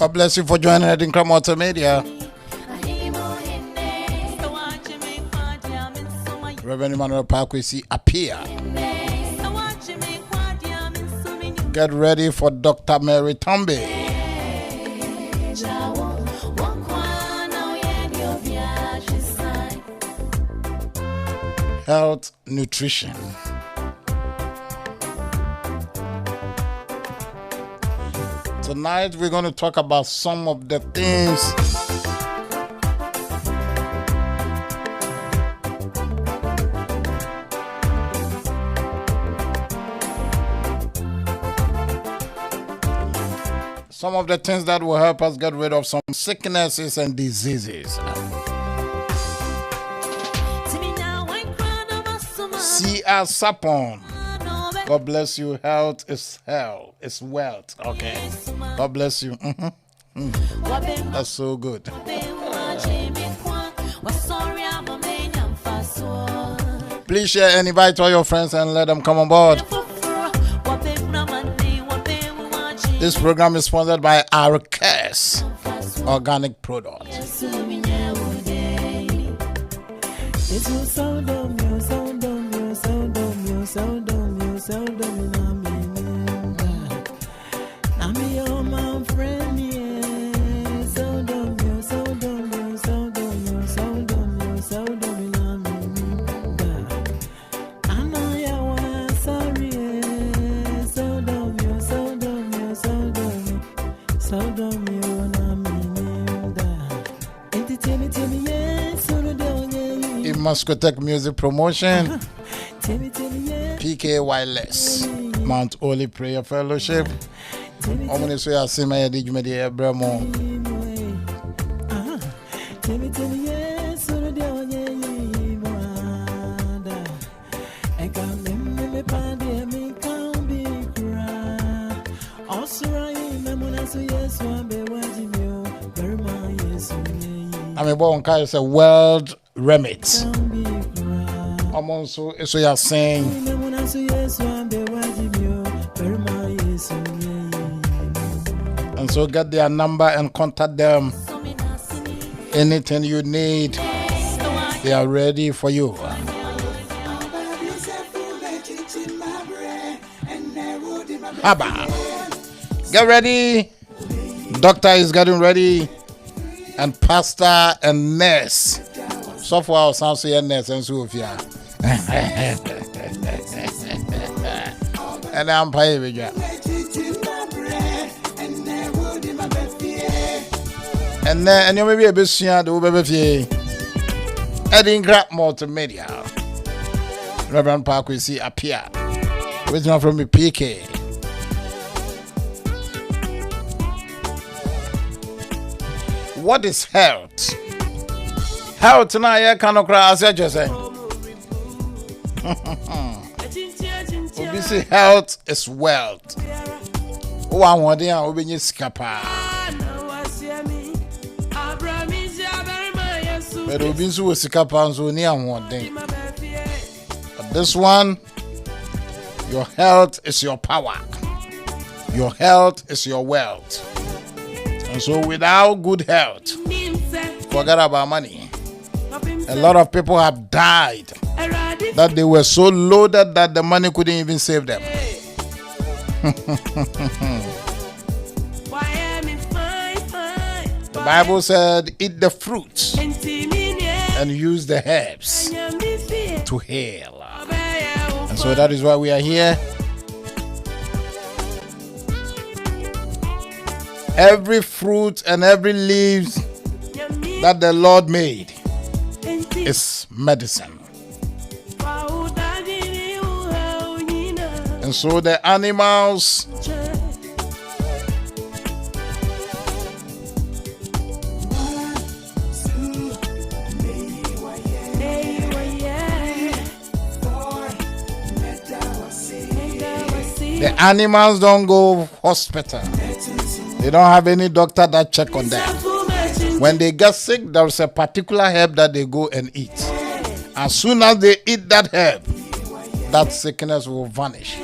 God bless you for joining ADINKRA Multimedia. Reverend Emmanuel Parkwesi appear. Get ready for Dr. Mary Tombe. Health, nutrition. Tonight we're going to talk about some of the things that will help us get rid of some sicknesses and diseases. C.R. Sapon. God bless you. Health is health. It's wealth. Okay. God bless you. That's so good. Please share and invite all your friends and let them come on board. This program is sponsored by Arcas Organic Products. Muscotech Music Promotion. PK Wireless, Mount Holy Prayer Fellowship. Omni I see my Digmedia Bremo. I'm a born car is a world remit. I'm also so you're saying. And so get their number and contact them. Anything you need, they are ready for you. Haba. Get ready. Doctor is getting ready. And pastor and nurse. So far, sounds like nurse and Sophia. And I'm paying with you. And you may be a bit seen to baby. ADINKRA Multimedia. Reverend Park we see appear. Original from the PK. What is health? Health now you cannot cry as you just say. We say health is wealth. Oh, I want to open your scapa. But we been so scapa so near one thing. But this one, your health is your power. Your health is your wealth. And so without good health, forget about money. A lot of people have died that they were so loaded that the money couldn't even save them. The Bible said, eat the fruits and use the herbs to heal. And so that is why we are here. Every fruit and every leaf that the Lord made is medicine. And so the animals don't go hospital. They don't have any doctor that check on them. When they get sick, there's a particular herb that they go and eat. As soon as they eat that herb, that sickness will vanish.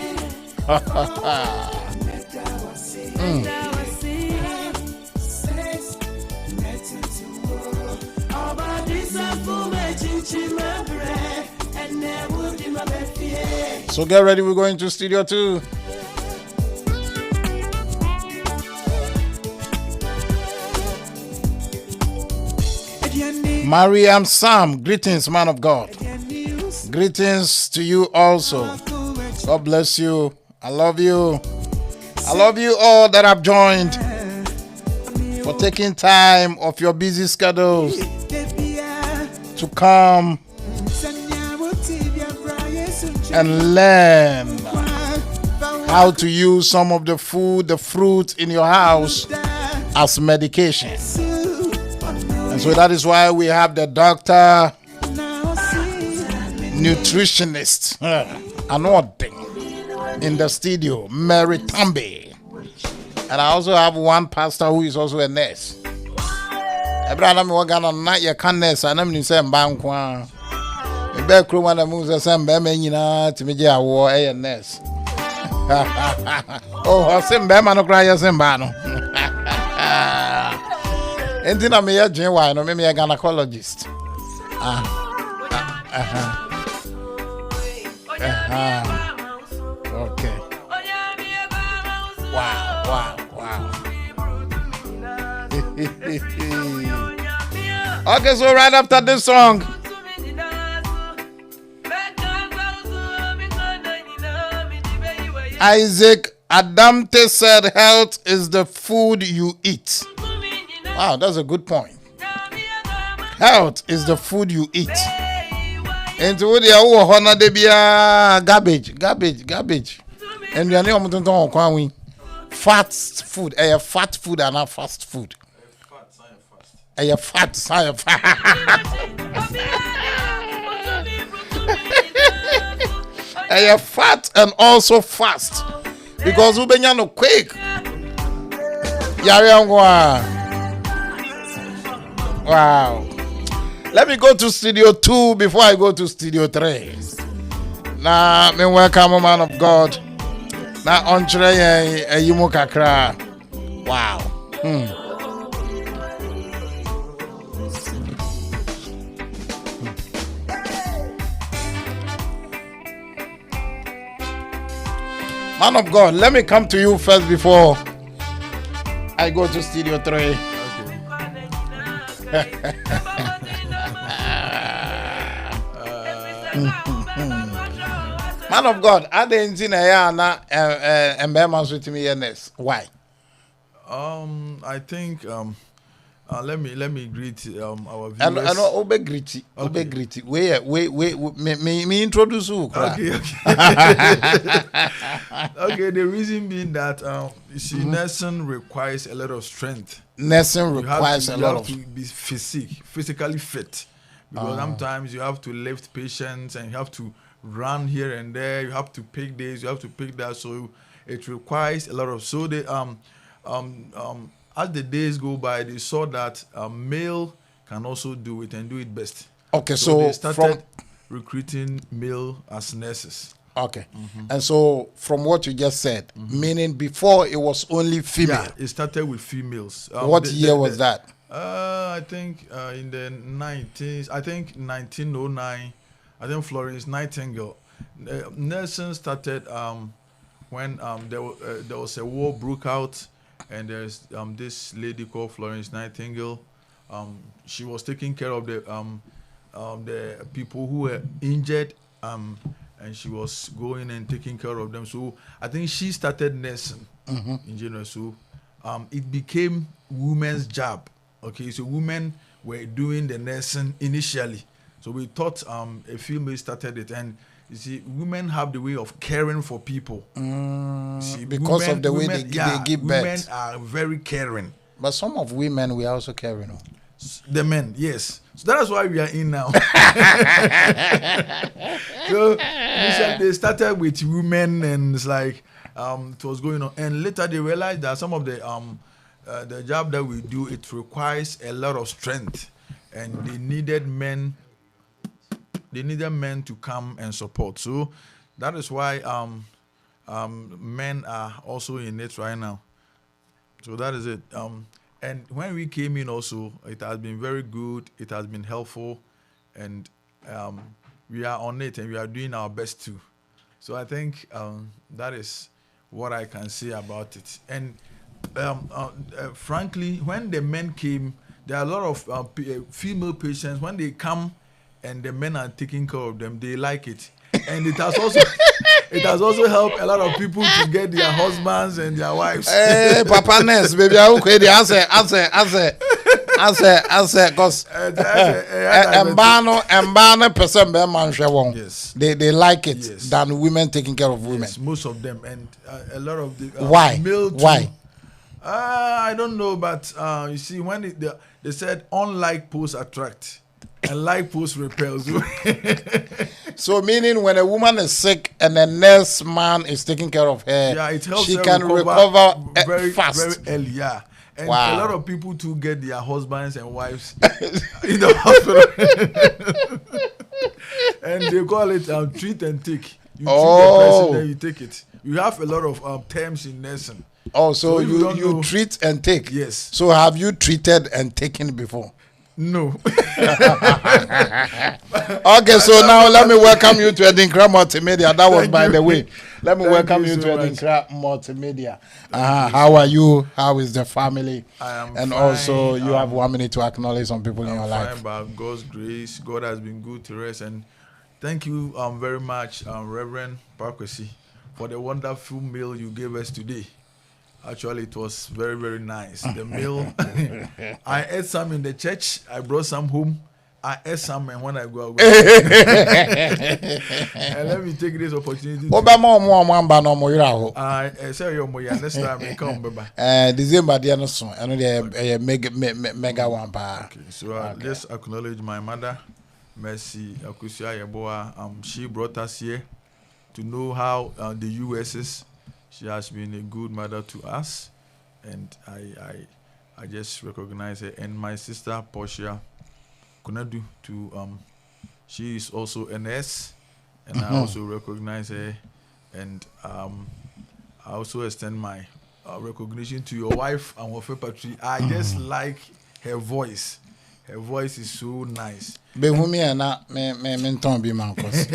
So get ready, we're going to studio 2. Mariam Sam, greetings, man of God. Greetings to you also. God bless you. I love you. I love you all that have joined for taking time off your busy schedules to come and learn how to use some of the food, the fruit in your house as medication. And so that is why we have the doctor, nutritionist, in the studio, Mary Tambi. And I also have one pastor who is also a nurse. Abraham Wagana night your nurse and I'm in same bank. The back room and the moves the same Bemina to me, a war a nurse. Oh, I send Bemano cry as Bano. And then I'm a genuine, or maybe a gynecologist. Okay. Wow. Okay, so right after this song, Isaac Adamte said, health is the food you eat. Wow, that's a good point. Health is the food you eat. Into what you honor de bia garbage. And you are not on kwan fast food, fat food and not fast food. Fat. Fat and also fast because we been no quick. Wow. Let me go to studio 2 before I go to studio 3. Now, me welcome man of God. Now on tray yimu kakra. Wow. Man of God, let me come to you first before I go to studio 3. Okay. Man of God, I didn't see na embedded with me yes. Why? I think let me greet our viewers. I know obe greet. Wait. Me introduce you. Okay. Okay. The reason being that you see, nursing requires a lot of strength. Nursing requires a lot of. You have to be physically fit, because sometimes you have to lift patients and you have to run here and there. You have to pick this. You have to pick that. So it requires a lot of. So they as the days go by, they saw that male can also do it and do it best. Okay, so they started recruiting male as nurses. Okay, and so from what you just said, meaning before it was only female. Yeah, it started with females. What year was that? I think in the 90s. I think 1909. I think Florence Nightingale. Nursing started when there was a war broke out. And there's this lady called Florence Nightingale. She was taking care of the people who were injured, and she was going and taking care of them. So I think she started nursing in general. So it became women's job. Okay, so women were doing the nursing initially. So we thought a female started it, and you see, women have the way of caring for people. See, because of the way they give birth. Women are very caring. But some of women, we are also caring. The men, yes. So that's why we are in now. So they started with women, and it's like it was going on. And later they realized that some of the job that we do, it requires a lot of strength, and they needed men. They needed men to come and support. So that is why men are also in it right now. So that is it. And when we came in also, it has been very good. It has been helpful. And we are on it, and we are doing our best too. So I think that is what I can say about it. And frankly, when the men came, there are a lot of female patients. When they come, and the men are taking care of them, they like it. And it has also helped a lot of people to get their husbands and their wives. Hey, Papa Ness, baby, I will create the answer, because Mbano person be man share one. Yes. They like it than women taking care of women. Yes, most of them, and a lot of the why? Male too. Why? I don't know, but you see, when they said unlike posts attract. And like post repels. So meaning when a woman is sick and a nurse man is taking care of her, it helps she her can recover very fast. Very early, yeah. And wow. A lot of people too get their husbands and wives in the hospital. And they call it treat and take. You treat the person, then you take it. You have a lot of terms in nursing. Oh, so you treat and take. Yes. So have you treated and taken before? No. Okay, so now let me welcome you to ADINKRA Multimedia. That was by the way. Let me welcome you to ADINKRA Multimedia. How are you? How is the family? I am and fine. Also, you have 1 minute to acknowledge some people in your life. Fine, by God's grace, God has been good to us, and thank you very much, Reverend Parkwesi, for the wonderful meal you gave us today. Actually, it was very, very nice. The meal, I ate some in the church. I brought some home. I ate some and when I go away. And let me take this opportunity. I say your moya next time I come back. December the no so. I know they mega one pa. Okay, so let's acknowledge my mother, Mercy Akusia Yeboah. She brought us here to know how the US is. She has been a good mother to us, and I just recognize her. And my sister Portia Kunadu she is also a nurse, and I also recognize her. And I also extend my recognition to your wife, Anwofe Patri. I just like her voice. Her voice is so nice. Be humi na me menton be man cause.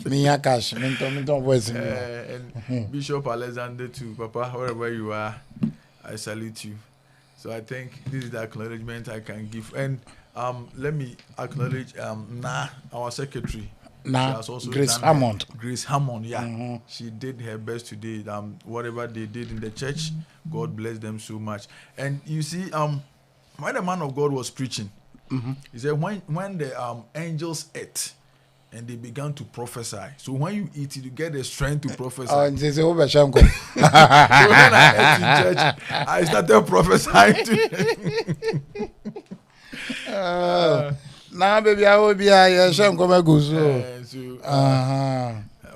Me ya cash menton voice. And Bishop Alexander too, Papa, wherever you are, I salute you. So I think this is the acknowledgement I can give. And let me acknowledge our secretary. Grace Hammond. Grace Hammond, yeah. She did her best today. Whatever they did in the church, God bless them so much. And you see, when the man of God was preaching, he said when the angels ate and they began to prophesy. So when you eat it, you get the strength to prophesy. So when I ate in church, I started prophesying to Now, baby, I will be a shanko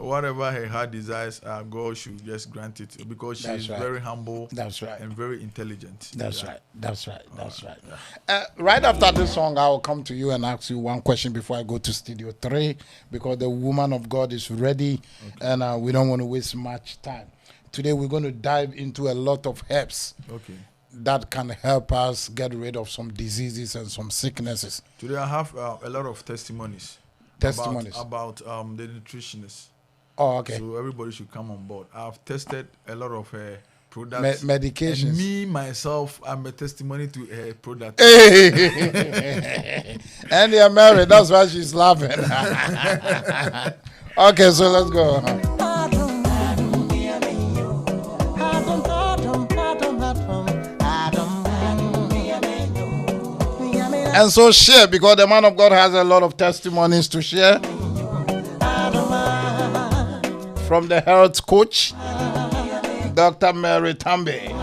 whatever her heart desires, God should just grant it because she is very humble. That's right. And very intelligent. That's right. Right after this song, I will come to you and ask you one question before I go to Studio 3 because the woman of God is ready, and we don't want to waste much time. Today, we're going to dive into a lot of herbs. Okay. That can help us get rid of some diseases and some sicknesses. Today I have a lot of testimonies. About the nutritionists. Oh, okay. So everybody should come on board. I've tested a lot of products. Medications. And me, myself, I'm a testimony to her product. And you're married. That's why she's laughing. Okay, so let's go. And so share, because the man of God has a lot of testimonies to share. From the health coach, Dr. Mary Tambe.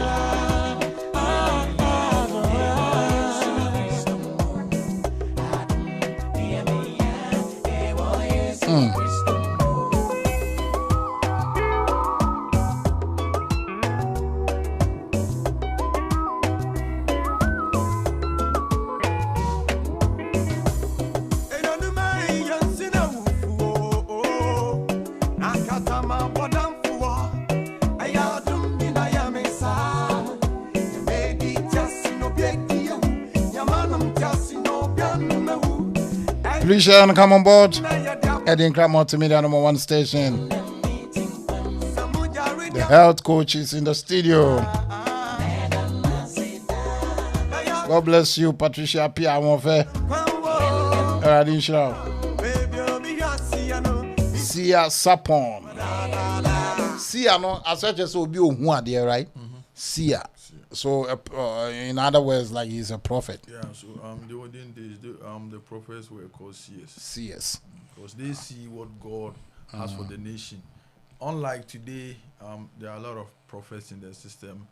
Please share and come on board. ADINKRA Multimedia #1 station. The health coach is in the studio. God bless you, Patricia Pia Amonfe. Sia Sapon. Sia no, as such as will be there, right? Sia. So, in other words, like he's a prophet. Yeah. So, the olden days, the prophets were called seers. Seers. Because they see what God has for the nation. Unlike today, there are a lot of prophets in the system.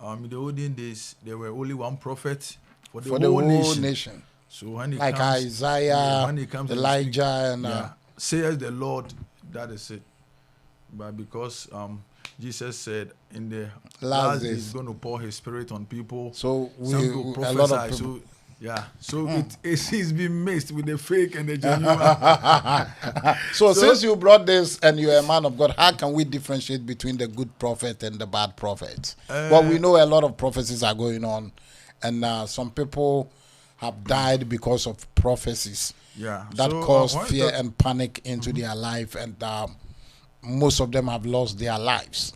In the olden days, there were only one prophet for the whole nation. So when it like comes, Isaiah, when it comes Elijah, and says the Lord, that is it. But because Jesus said in the last days he's going to pour his spirit on people. So a lot of people. It's been mixed with the fake and the genuine. so since you brought this and you're a man of God, how can we differentiate between the good prophet and the bad prophet? Well, we know a lot of prophecies are going on, and some people have died because of prophecies that cause fear and panic into their life, and most of them have lost their lives.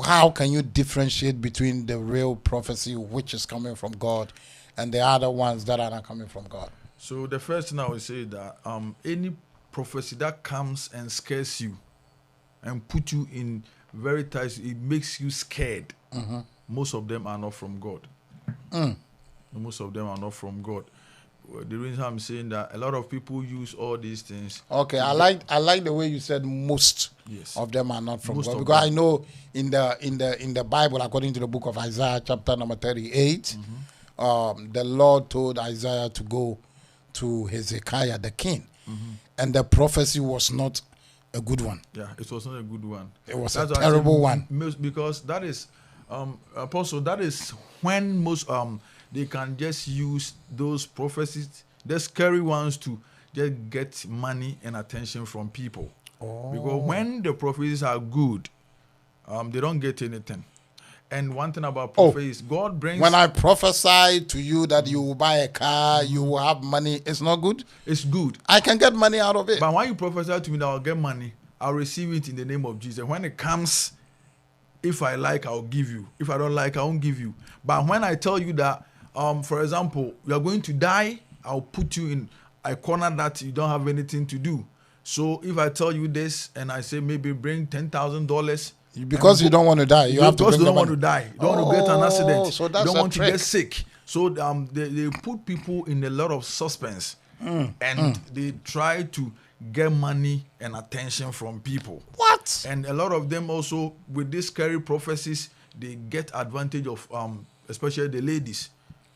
How can you differentiate between the real prophecy, which is coming from God, and the other ones that are not coming from God? So the first thing I would say that any prophecy that comes and scares you and put you in very tight, it makes you scared. Most of them are not from God. Most of them are not from God. the reason I'm saying that a lot of people use all these things. Okay, I like the way you said most Yes. of them are not from Most God, of because them. I know in the Bible, according to the book of Isaiah, chapter number 38, the Lord told Isaiah to go to Hezekiah the king, and the prophecy was not a good one. Yeah, it was not a good one. It was That's a why I say terrible one. because that is, Apostle, that is when most they can just use those prophecies, the scary ones, to just get money and attention from people. Because when the prophecies are good, they don't get anything. And one thing about prophecies, God brings. When I prophesy to you that you will buy a car, you will have money, it's not good. It's good. I can get money out of it. But when you prophesy to me that I'll get money, I'll receive it in the name of Jesus. When it comes, if I like, I'll give you. If I don't like, I won't give you. But when I tell you that, for example, you are going to die, I'll put you in a corner that you don't have anything to do. So if I tell you this and I say maybe bring $10,000, because you don't want to die, you have to bring you don't the want money. to die. You don't want to get an accident. So that's you don't a want trick. to get sick. So they put people in a lot of suspense, and they try to get money and attention from people. What? And a lot of them also, with these scary prophecies, they get advantage of especially the ladies,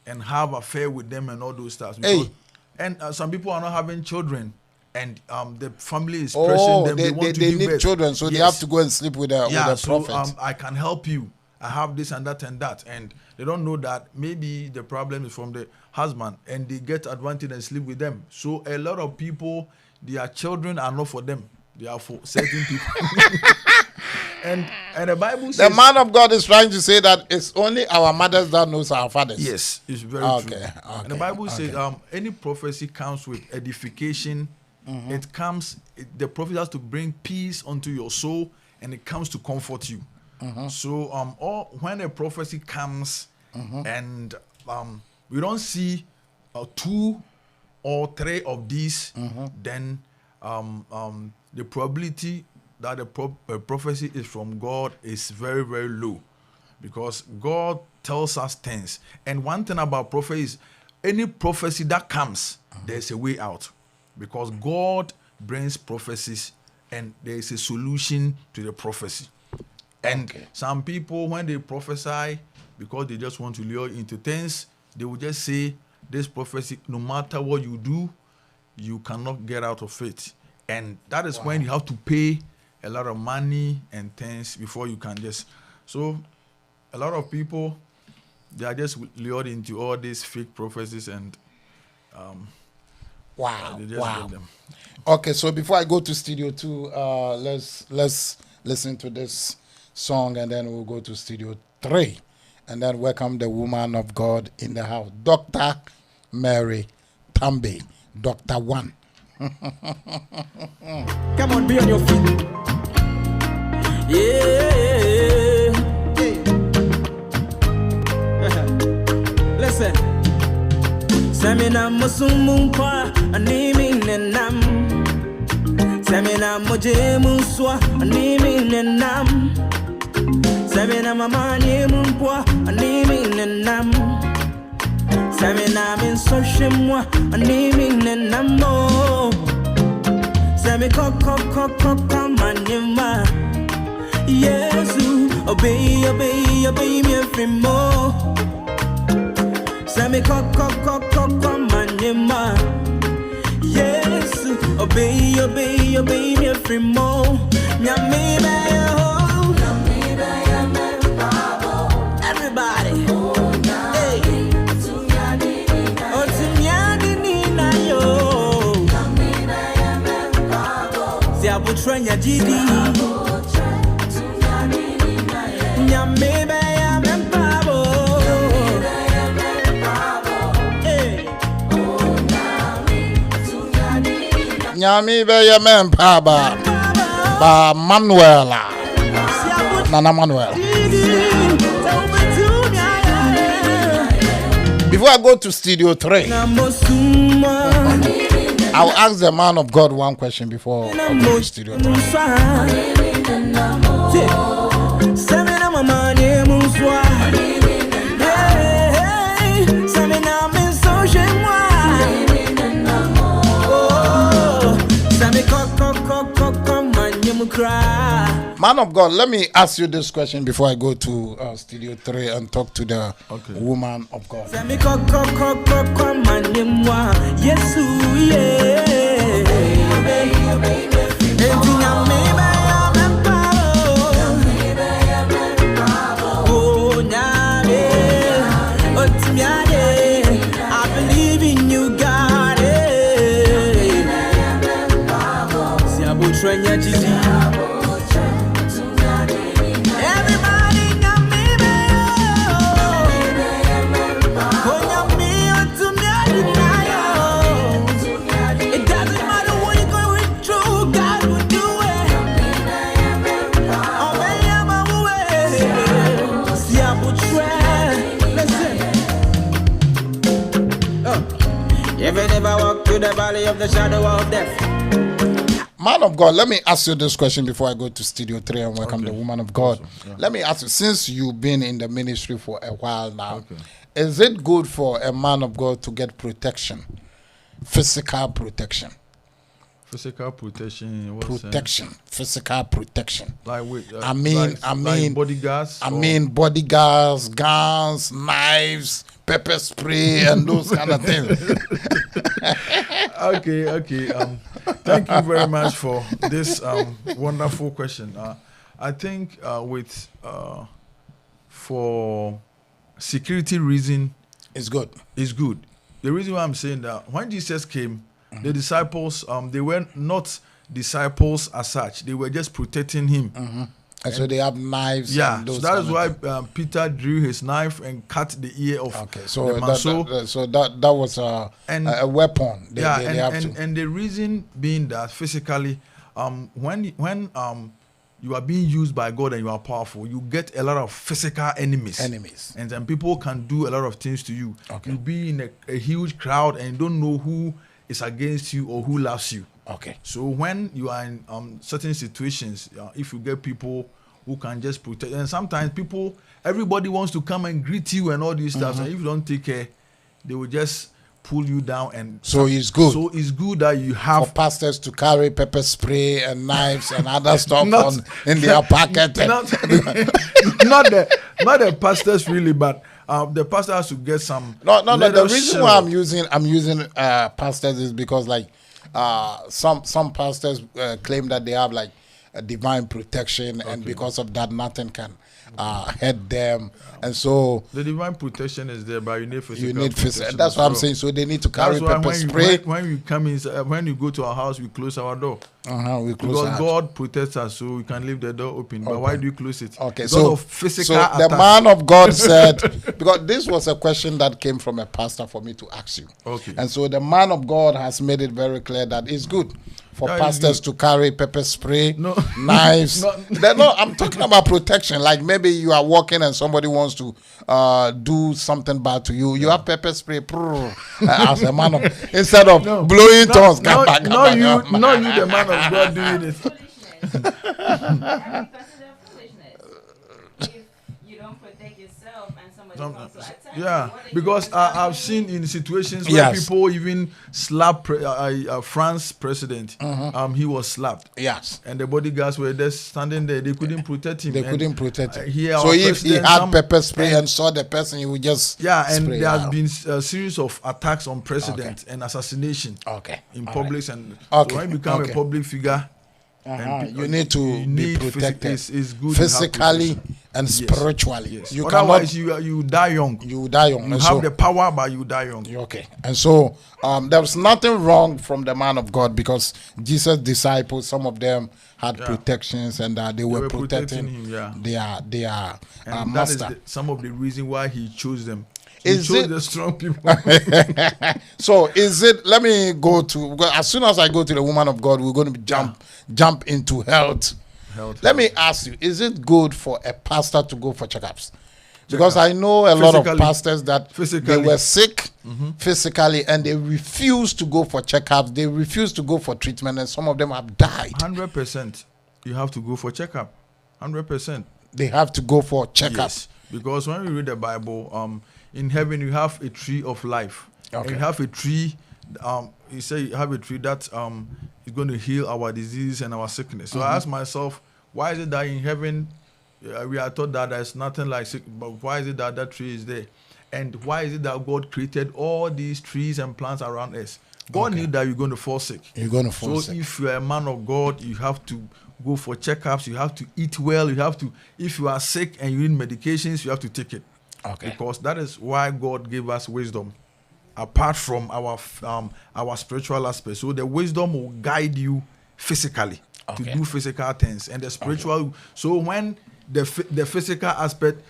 and have affair with them and all those stuff. Hey. And some people are not having children, and the family is pressuring them. They want to give need birth. children, so they Yes. have to go and sleep with the prophet. I can help you. I have this and that and that. And they don't know that maybe the problem is from the husband, and they get advantage and sleep with them. So a lot of people, their children are not for them. They are for certain people. and the Bible says... The man of God is trying to say that it's only our mothers that knows our fathers. Yes, it's very true. And the Bible says any prophecy comes with edification. It comes, the prophet has to bring peace unto your soul, and it comes to comfort you. So when a prophecy comes, and we don't see 2 or 3 of these, then the probability that a prophecy is from God is very, very low, because God tells us things. And one thing about prophecy is any prophecy that comes, there's a way out, because God brings prophecies and there is a solution to the prophecy. And some people, when they prophesy, because they just want to lure into things, they will just say, this prophecy, no matter what you do, you cannot get out of it. And that is when you have to pay a lot of money and things before you can just... So a lot of people, they are just lured into all these fake prophecies, and they just get them. Okay, so before I go to Studio 2, let's listen to this song, and then we'll go to Studio 3, and then welcome the woman of God in the house, Dr. Mary Tambe, Dr. One. Come on, be on your feet. Yeah. Listen. Samina musumumpa animi nenam. Samina moje muswa animi nenam. Samina mamani mumpwa animi nenam. Samina min soshimwa animi nenamo. Sami koko manima. Yesu, obey me every more. Sami koko manima. Yesu, obey me every more. Nyami bayo, everybody. Hey, otunyani nina yo. Si abutrenya jidi. Nyame ya mempabo. Nyami be mempa ba Manuela. Nana Manuel. Before I go to Studio 3, I'll ask the man of God one question before I go to Studio 3. Man of God, let me ask you this question before I go to Studio 3 and talk to the woman of God. I believe in you, God. It doesn't matter what you're going through, God will do it. Listen. Even if I walk through the valley of the shadow of death. Man of God, let me ask you this question before I go to Studio 3 and welcome the woman of God. Awesome. Yeah. Let me ask you, since you've been in the ministry for a while now, is it good for a man of God to get protection? Physical protection. Physical protection in what protection, sense? Physical protection. Like with, I mean bodyguards. I mean bodyguards, guns, knives, pepper spray, and those kind of things. Okay. Thank you very much for this wonderful question. I think for security reason, it's good. It's good. The reason why I'm saying that, when Jesus came, the disciples, they were not disciples as such. They were just protecting him. And so they have knives. Yeah, and those so that is why Peter drew his knife and cut the ear of so the man. That was a weapon. They and the reason being that physically, when you are being used by God and you are powerful, you get a lot of physical enemies. And then people can do a lot of things to you. You'll be in a huge crowd and you don't know who is against you or who loves you. So when you are in certain situations, if you get people who can just protect, and sometimes everybody wants to come and greet you and all these stuff, and if you don't take care, they will just pull you down. And so it's good. So it's good that you have for pastors to carry pepper spray and knives and other stuff in their pocket. Not the pastors really, but the pastor has to get some. No. The reason why I'm using pastors is because some pastors claim that they have like a divine protection, and because of that, nothing can hurt them. And so the divine protection is there, but you need physical. That's what I'm saying. So they need to carry pepper spray. When you come in, when you go to our house, we close our door. Because God protects us, so we can leave the door open. But why do you close it? Because of physical the man of God said, because this was a question that came from a pastor for me to ask you. And so the man of God has made it very clear that it's good for pastors to carry pepper spray, knives. I'm talking about protection. Like maybe you are walking and somebody wants to do something bad to you. You have pepper spray as a man of, instead of blowing tongues. Not you, the man of God, doing it. Because I've seen in situations where people even slap France president. He was slapped. Yes. And the bodyguards were just standing there. They couldn't protect him. So if he had pepper spray and saw the person, he would just and there has been a series of attacks on presidents and assassination in public. And so when you become a public figure, you need to be protected is good physically and spiritually. Yes. Otherwise, you die young. You die young. You have the power, but you die young. And so there was nothing wrong from the man of God, because Jesus' disciples, some of them had protections, and they were protecting him, their master. That is some of the reason why he chose them. He chose the strong people. So is it, let me go to, as soon as I go to the woman of God, we're going to jump into health. Let me ask you, is it good for a pastor to go for checkups? Because I know a lot of pastors that they were sick physically and they refused to go for checkups. They refused to go for treatment, and some of them have died. 100%. You have to go for checkup. 100%. They have to go for checkups. Yes, because when we read the Bible, in heaven you have a tree of life. And you have a tree, you say you have a tree that is going to heal our disease and our sickness. So I ask myself, Why is it that in heaven we are taught that there's nothing like sick, but why is it that that tree is there? And why is it that God created all these trees and plants around us? God knew that you're going to fall sick. You're going to fall sick. So if you're a man of God, you have to go for checkups. You have to eat well. You have to, if you are sick and you need medications, you have to take it. Okay. Because that is why God gave us wisdom, apart from our spiritual aspect. So the wisdom will guide you physically to do physical things, and the spiritual. So when the physical aspect,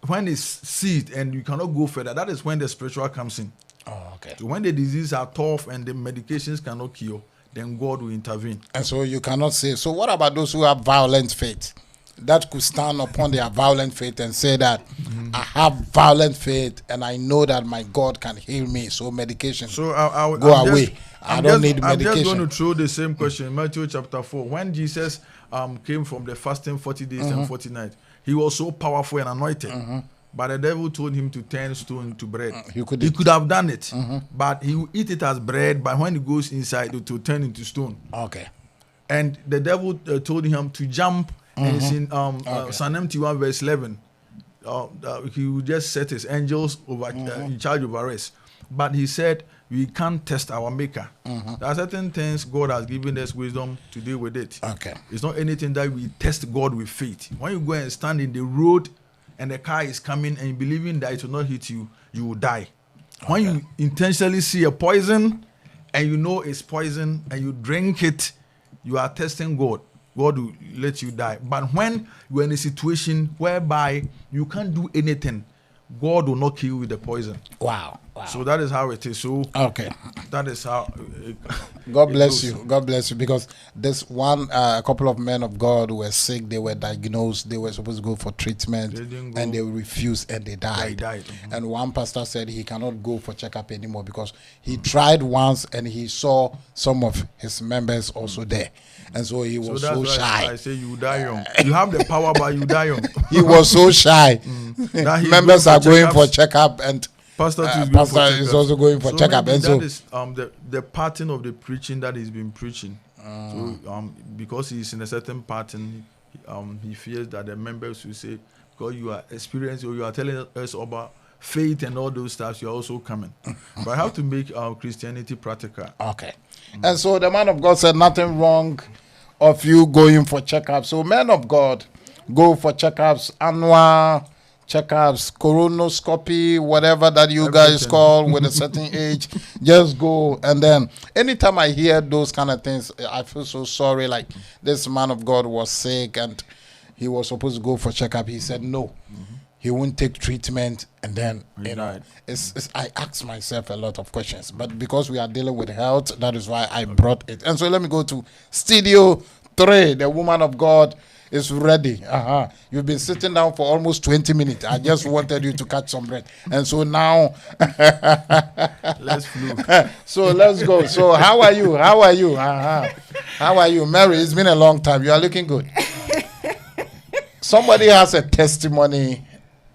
when it's seized and you cannot go further, that is when the spiritual comes in. Oh, okay. So when the diseases are tough and the medications cannot cure, then God will intervene. And so you cannot say. So what about those who have violent faith? That could stand upon their violent faith and say that I have violent faith and I know that my God can heal me. So medication so go away. I don't need medication. I'm just going to throw the same question in Matthew chapter 4. When Jesus came from the fasting 40 days and 40 nights, he was so powerful and anointed. But the devil told him to turn stone to bread. He could have done it, but he will eat it as bread. But when he goes inside, it will turn into stone. Okay. And the devil told him to jump. And it's in Psalm 91 verse 11. He will just set his angels over in charge over us. But he said we can't test our maker. There are certain things God has given us wisdom to deal with it. Okay. It's not anything that we test God with faith. When you go and stand in the road and the car is coming and believing that it will not hit you, you will die. When you intentionally see a poison and you know it's poison and you drink it, you are testing God. God will let you die. But when you're in a situation whereby you can't do anything, God will not kill you with the poison. Wow. So that is how it is. So that is how. God bless you. God bless you. Because this one, a couple of men of God were sick. They were diagnosed. They were supposed to go for treatment, and they refused, and they died. They died. And one pastor said he cannot go for checkup anymore because he tried once and he saw some of his members also there, and so he was so shy. I say you die young. You have the power, but you die young. He was so shy. Members are going for checkup, and Pastor is also going for checkup. And that is the pattern of the preaching that he's been preaching. So because he's in a certain pattern, he fears that the members will say, because you are experienced or you are telling us about faith and all those stuff, you're also coming. But I have to make Christianity practical. Okay. And so the man of God said nothing wrong of you going for checkups. So men of God go for checkups, annual checkups, colonoscopy, whatever that you guys call with a certain age. Just go. And then anytime I hear those kind of things, I feel so sorry. Like this man of God was sick and he was supposed to go for checkup. He said no. He won't take treatment, and then I ask myself a lot of questions. But because we are dealing with health, that is why I brought it. And so let me go to Studio 3. The woman of God is ready. You've been sitting down for almost 20 minutes. I just wanted you to catch some breath. And so now let's flew. So let's go. So how are you? How are you? How are you? Mary, it's been a long time. You are looking good. Somebody has a testimony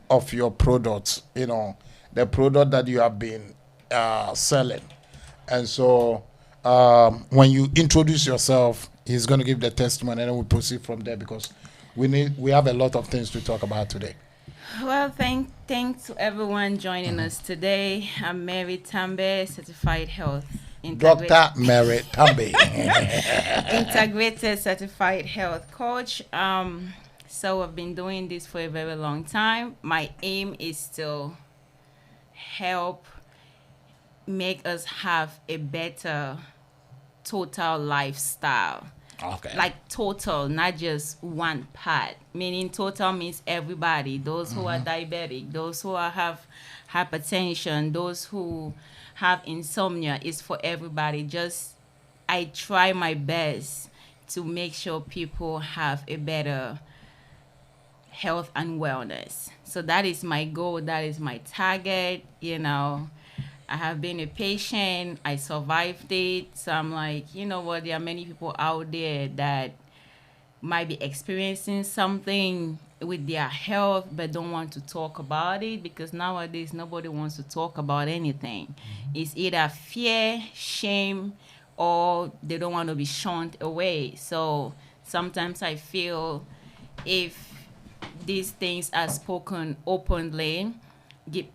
of your products, the product that you have been selling. And so when you introduce yourself, he's going to give the testimony, and then we'll proceed from there because we have a lot of things to talk about today. Well, thanks to everyone joining us today. I'm Mary Tambe, Certified Health. Dr. Mary Tambe. Integrated Certified Health Coach. So I've been doing this for a very long time. My aim is to help make us have a better total lifestyle. Okay. Like total, not just one part. Meaning total means everybody. Those who are diabetic, those who have hypertension, those who have insomnia, is for everybody. I try my best to make sure people have a better health and wellness. So that is my goal. That is my target. I have been a patient. I survived it. So I'm like, you know what? There are many people out there that might be experiencing something with their health but don't want to talk about it because nowadays nobody wants to talk about anything. It's either fear, shame, or they don't want to be shunned away. So sometimes I feel if these things are spoken openly,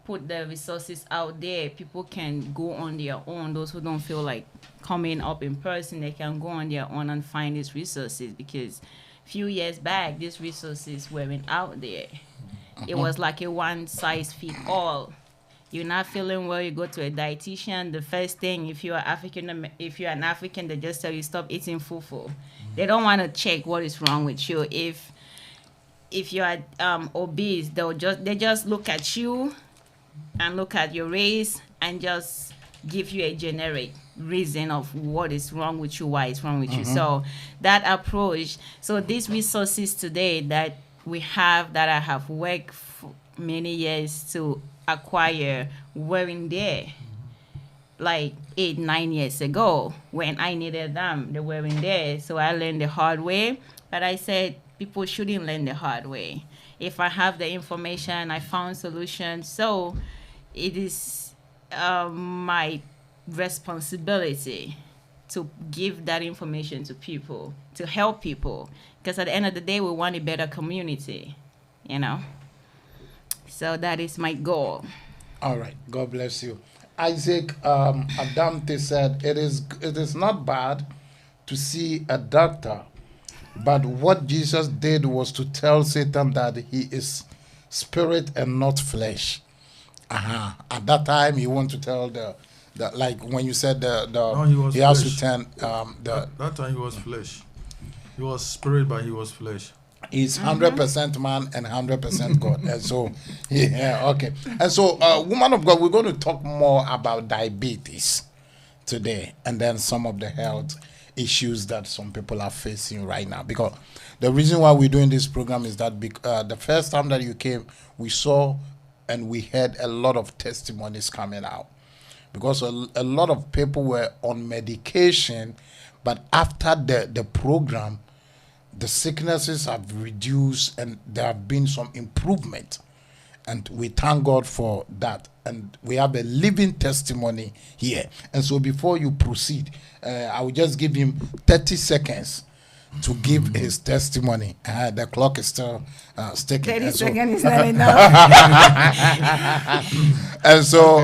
put the resources out there, people can go on their own. Those who don't feel like coming up in person, they can go on their own and find these resources, because few years back these resources weren't out there. It was like a one size fit all. You're not feeling well, you go to a dietitian. The first thing, if you're an African, they just tell you stop eating fufu. They don't want to check what is wrong with you. If you are obese, they just look at you and look at your race and just give you a generic reason of what is wrong with you, why it's wrong with you. So that approach, so these resources today that we have, that I have worked for many years to acquire, weren't there like 8-9 years ago when I needed them. They weren't there. So I learned the hard way. But I said people shouldn't learn the hard way. If I have the information, I found solutions. So it is my responsibility to give that information to people, to help people. Because at the end of the day, we want a better community, you know. So that is my goal. All right. God bless you. Isaac Adamte said, it is not bad to see a doctor, but what Jesus did was to tell Satan that he is spirit and not flesh. At that time, he wanted to tell the like when you said he has flesh. to turn that time he was flesh. He was spirit, but he was flesh. He's 100% man and 100% God. And so, yeah, okay. And so, woman of God, we're going to talk more about diabetes today, and then some of the health issues that some people are facing right now. Because the reason why we're doing this program is that the first time that you came, we saw and we heard a lot of testimonies coming out. Because a lot of people were on medication, but after the program, the sicknesses have reduced and there have been some improvement. And we thank God for that. And we have a living testimony here. And so before you proceed, I will just give him 30 seconds to give his testimony. The clock is still sticking. 30 and so, seconds is not enough. and so,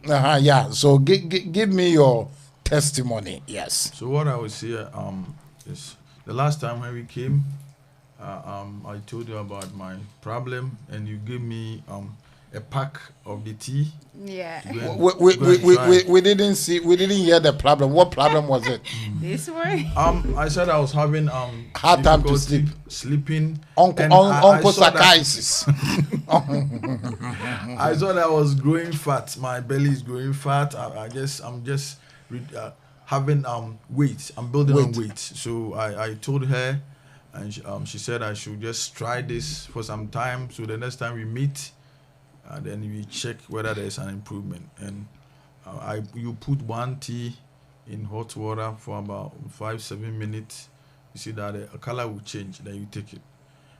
Okay, yeah. So give me your testimony. Yes. So what I would say is the last time when we came, I told you about my problem, and you gave me a pack of the tea. Yeah. We didn't hear the problem. What problem was it? This one? I said I was having Hard time to sleep. sleeping. Uncle I saw that- Psychiatrist. I thought I was growing fat. My belly is growing fat. I'm just having weight. I'm building on weight. So I told her, and she said I should just try this for some time. So the next time we meet, then we check whether there is an improvement. And you put one tea in hot water for about 5-7 minutes. You see that the color will change. Then you take it.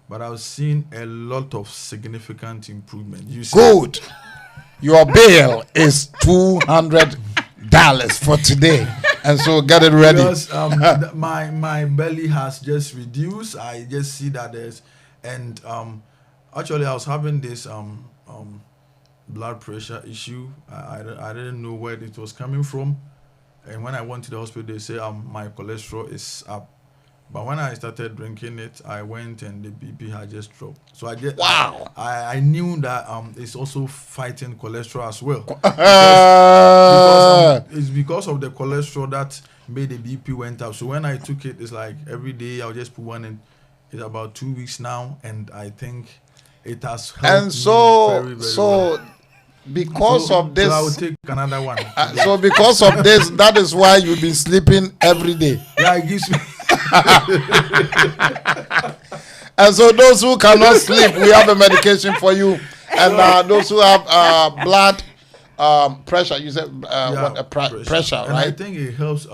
But I was seeing a lot of significant improvement. You see, Good. Your bill is $200 for today, and so get it ready. because my belly has just reduced. I just see that there's, and actually I was having this blood pressure issue. I didn't know where it was coming from, and when I went to the hospital, they say my cholesterol is up. But when I started drinking it, I went and the BP had just dropped. So I knew that it's also fighting cholesterol as well. It's because of the cholesterol that made the BP went up. So when I took it, it's like every day I'll just put one in. It's about 2 weeks now, and I think it has helped And me so, very, very well. because of this, so I will take another one. so because of this, that is why you've been sleeping every day. Yeah, it gives me. And so those who cannot sleep, we have a medication for you. And those who have blood pressure, you said pressure, And right? I think it helps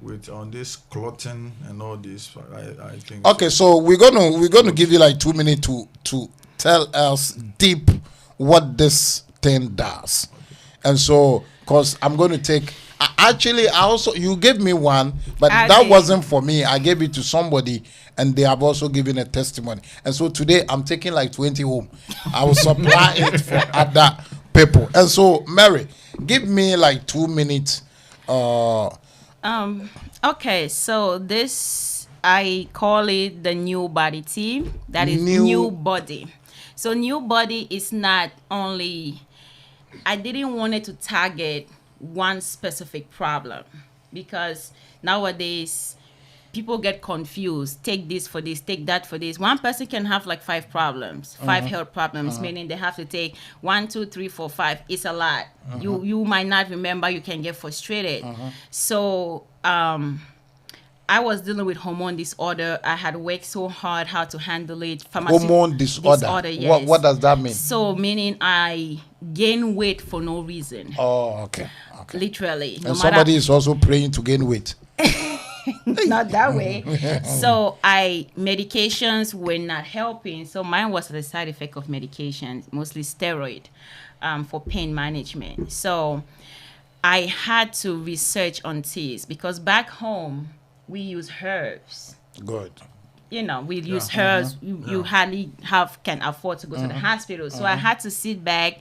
with this clotting and all this. I think. Okay, so we're gonna give you like 2 minutes to tell us deep what this thing does. And so, because I'm going to take Actually, I also you gave me one, but I that did. wasn't for me. I gave it to somebody, and they have also given a testimony. And so today I'm taking like 20 home. I will supply it for other people. And so, Mary, give me like 2 minutes. Okay, so this I call it the new body team. That is New- new body. So new body is not only, I didn't want it to target one specific problem, because nowadays people get confused. Take this for this, take that for this. One person can have like 5 problems, 5 health problems, meaning they have to take 1, 2, 3, 4, 5. It's a lot. You might not remember. You can get frustrated. So I was dealing with hormone disorder. I had worked so hard how to handle it. Hormone disorder. Yes. What does that mean? So meaning I gain weight for no reason. Oh, okay. Literally. And somebody is also praying to gain weight. Not that way. So medications were not helping. So mine was the side effect of medications, mostly steroid, for pain management. So I had to research on teas, because back home we use herbs. Good. You know, we use herbs. You hardly can afford to go to the hospital. So I had to sit back.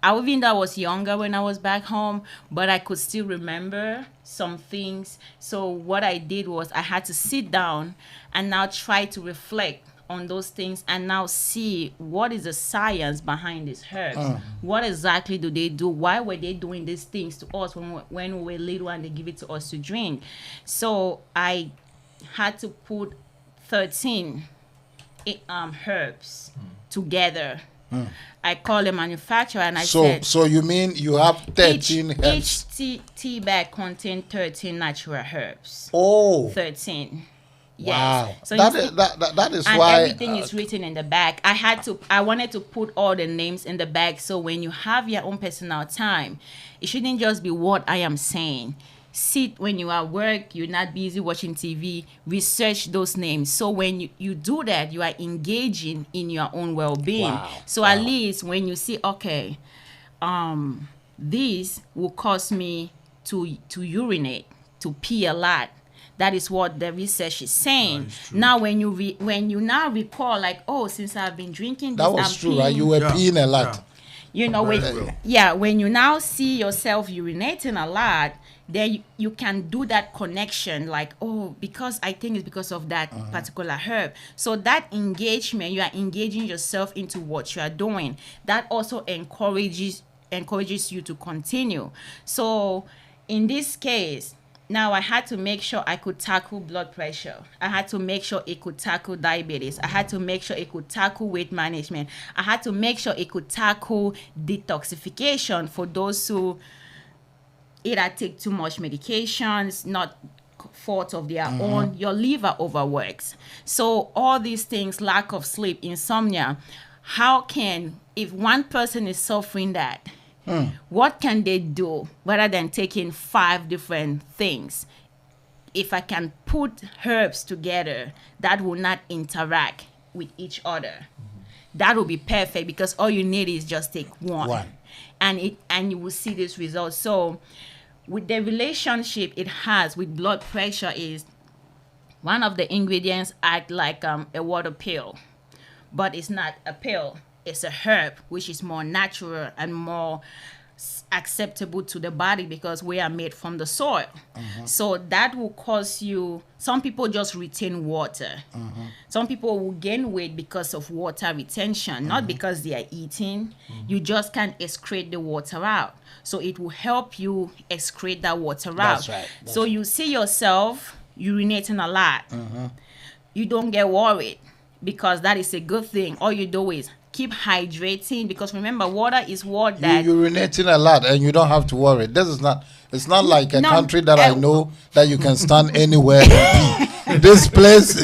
Even though I was younger when I was back home, but I could still remember some things. So what I did was I had to sit down and now try to reflect on those things and now see what is the science behind these herbs. What exactly do they do? Why were they doing these things to us when we were little and they give it to us to drink? So I had to put 13 herbs together. I called the manufacturer and I said, so you mean you have 13 herbs? Each tea bag contains 13 natural herbs. Oh, 13. Yes. wow. So that is and why everything is written in the bag. I wanted to put all the names in the bag, so when you have your own personal time, it shouldn't just be what I am saying. Sit when you are at work, you're not busy watching TV, research those names. So when you do that, you are engaging in your own well-being. Wow. So at least when you see, okay, this will cause me to urinate, to pee a lot. That is what the research is saying. Now, when you now recall, like, oh, since I've been drinking this, that was I'm true, peeing. right? You were peeing a lot. You know, Very well. when you now see yourself urinating a lot, then you can do that connection, like, oh, because I think it's because of that particular herb. So that engagement, you are engaging yourself into what you are doing. That also encourages you to continue. So in this case, now I had to make sure I could tackle blood pressure. I had to make sure it could tackle diabetes. I had to make sure it could tackle weight management. I had to make sure it could tackle detoxification for those who either take too much medications, not fault of their own, your liver overworks. So all these things, lack of sleep, insomnia, if one person is suffering that, what can they do rather than taking 5 different things? If I can put herbs together that will not interact with each other, that will be perfect, because all you need is just take one. And you will see this result. So with the relationship it has with blood pressure is one of the ingredients act like a water pill, but it's not a pill. It's a herb, which is more natural and more acceptable to the body because we are made from the soil. So that will cause you, some people just retain water. Some people will gain weight because of water retention, not because they are eating. You just can't excrete the water out. So it will help you excrete that water out. That's right. So you see yourself urinating a lot. You don't get worried, because that is a good thing. All you do is keep hydrating, because remember, water is what that You're urinating a lot and you don't have to worry. It's not like a country that I know that you can stand anywhere and pee. This place,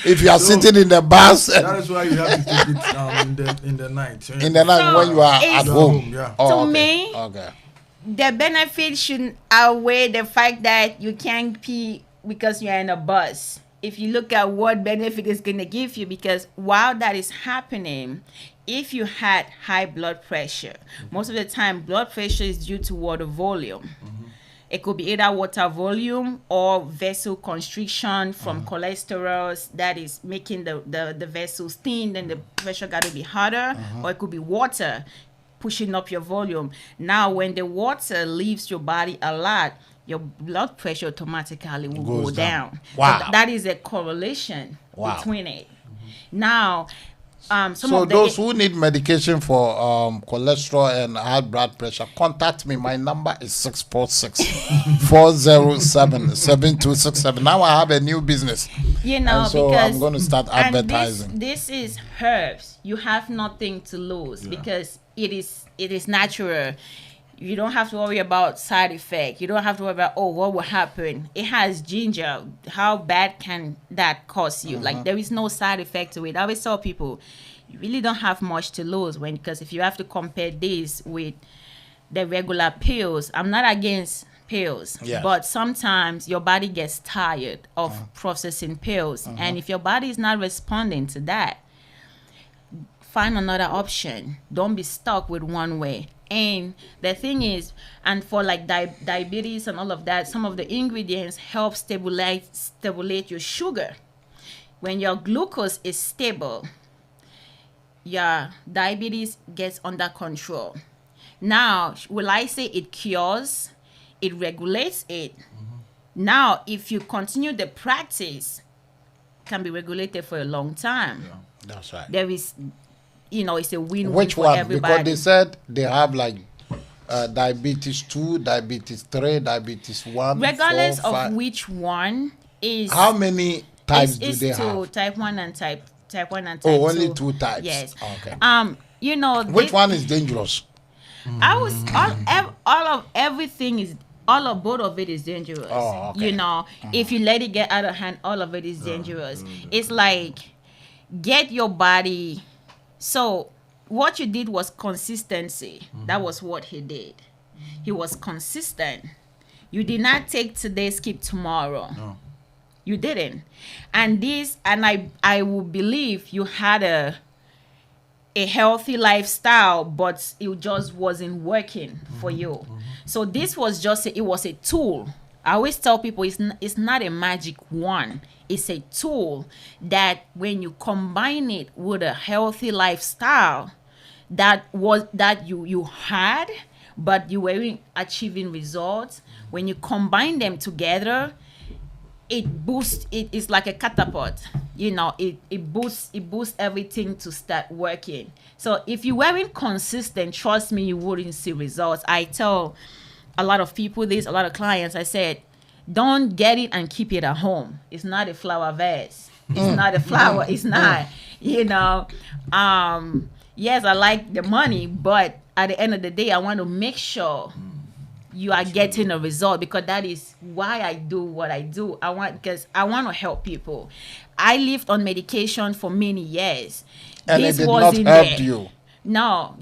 if you are sitting in the bus, That is why you have to take it in the night. in the night So when you are at it's- home. Yeah. Oh, To okay. me, Okay. the benefit should outweigh the fact that you can't pee because you're in a bus. If you look at what benefit is going to give you, because while that is happening, if you had high blood pressure, most of the time blood pressure is due to water volume. It could be either water volume or vessel constriction from cholesterol that is making the vessels thin, then the pressure got to be harder, or it could be water pushing up your volume. Now, when the water leaves your body a lot, your blood pressure automatically will go down. Wow. So that is a correlation between it. Now, so those who need medication for cholesterol and high blood pressure, contact me. My number is 646-407-7267. Now I have a new business. You know, and so because I'm going to start advertising. This is herbs. You have nothing to lose because it is natural. You don't have to worry about side effect. You don't have to worry about, what will happen. It has ginger. How bad can that cost you? Like, there is no side effect to it. I always tell people, you really don't have much to lose because if you have to compare this with the regular pills, I'm not against pills, but sometimes your body gets tired of processing pills. And if your body is not responding to that, find another option. Don't be stuck with one way. And the thing is, and for like diabetes and all of that, some of the ingredients help stimulate your sugar. When your glucose is stable, your diabetes gets under control. Now, will I say it cures? It regulates it. Now, if you continue the practice, it can be regulated for a long time. Yeah, that's right. There is, it's a win-win Which for one? everybody. Because they said they have like diabetes 2, diabetes 3, diabetes 1, Regardless 4, 5. of which one is. How many types do they two, have? Type 1 and type 1 and type 2. Only 2 types. Yes. Okay. Which one is dangerous? I was all of both of it is dangerous. Oh, okay. If you let it get out of hand, all of it is dangerous. It's like, get your body. So what you did was consistency. That was what he did. He was consistent. You did not take today, skip tomorrow. No. You didn't. And I will believe you had a healthy lifestyle, but it just wasn't working for you. So this was it was a tool. I always tell people it's not a magic wand. It's a tool that when you combine it with a healthy lifestyle that you had, but you weren't achieving results, when you combine them together, it boosts. It's like a catapult. It boosts everything to start working. So if you weren't consistent, trust me, you wouldn't see results. I tell a lot of people this, a lot of clients, I said, don't get it and keep it at home. It's not a flower vase. It's not a flower. It's not, yes, I like the money, but at the end of the day, I want to make sure you are getting a result, because that is why I do what I do. Because I want to help people. I lived on medication for many years. And it did not help you. No,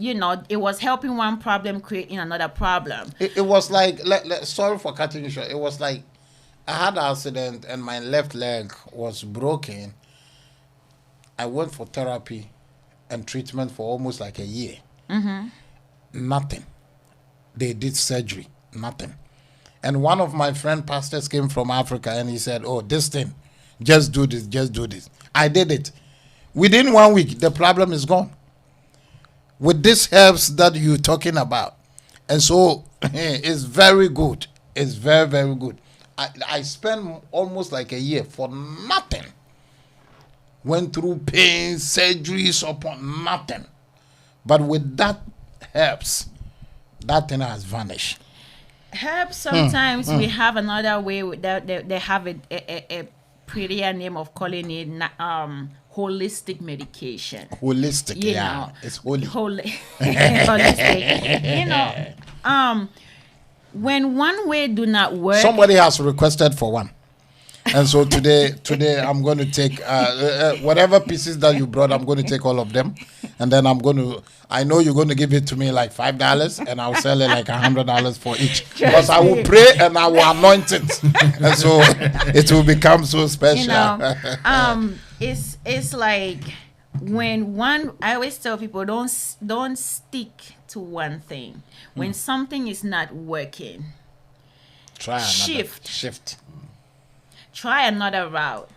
it was helping one problem, creating another problem. It was like, sorry for cutting you short. It was like I had an accident and my left leg was broken. I went for therapy and treatment for almost like a year. Nothing. They did surgery. Nothing. And one of my friend pastors came from Africa and he said, this thing, just do this, just do this. I did it. Within 1 week, the problem is gone. With these herbs that you're talking about. And so it's very good. It's very, very good. I spent almost like a year for nothing. Went through pain, surgeries upon nothing. But with that herbs, that thing has vanished. Herbs, sometimes we have another way with that. They have a prettier name of calling it holistic medication. Holistic, it's holy. Holistic. When one way do not work. Somebody has requested for one. And so today I'm going to take whatever pieces that you brought, I'm going to take all of them. And then I know you're going to give it to me like $5 and I'll sell it like $100 for each. Because I will pray and I will anoint it. And so it will become so special. It's like when I always tell people, don't stick to one thing. When something is not working, Try another. Shift. Try another route.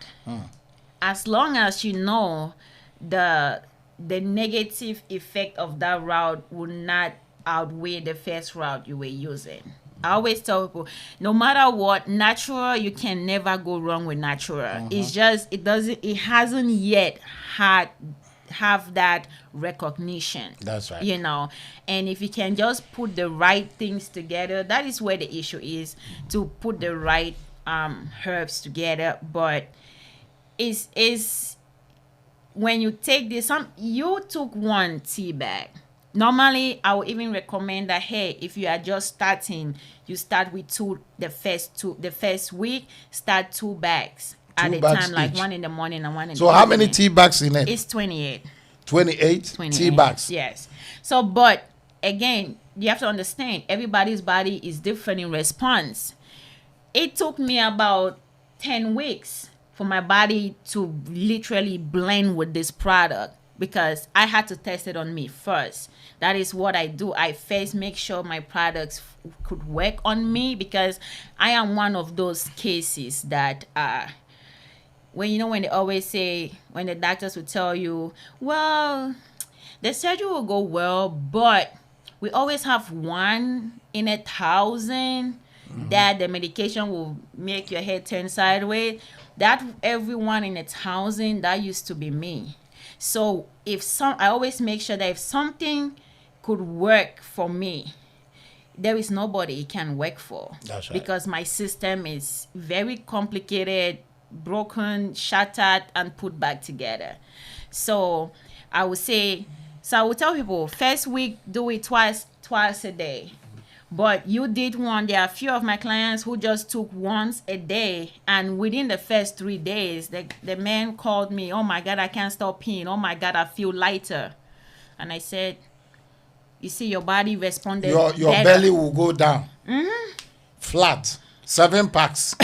As long as you know the negative effect of that route will not outweigh the first route you were using. I always tell people, no matter what, natural, you can never go wrong with natural. It's just it hasn't yet have that recognition. That's right. You know, and if you can just put the right things together, that is where the issue is, to put the right herbs together. But is when you take this, you took one tea bag. Normally, I would even recommend that, hey, if you are just starting, you start with the first week, start 2 bags at a time, like each. one in the morning and one in the So evening. how many tea bags in it? It's 28. 28 tea bags. Yes. So, but again, you have to understand, everybody's body is different in response. It took me about 10 weeks for my body to literally blend with this product, because I had to test it on me first. That is what I do. I first make sure my products could work on me, because I am one of those cases that when they always say, when the doctors will tell you, well, the surgery will go well, but we always have 1 in 1,000 that the medication will make your head turn sideways. That every 1 in 1,000, that used to be me. So I always make sure that if something could work for me, there is nobody it can work for. That's right. Because my system is very complicated, broken, shattered, and put back together. So I would tell people, first week, do it twice a day. But you did one. There are a few of my clients who just took once a day, and within the first 3 days, the man called me, oh my God, I can't stop peeing. Oh my God, I feel lighter. And I said, you see, your body responded Your better. belly will go down. Flat. 7 packs.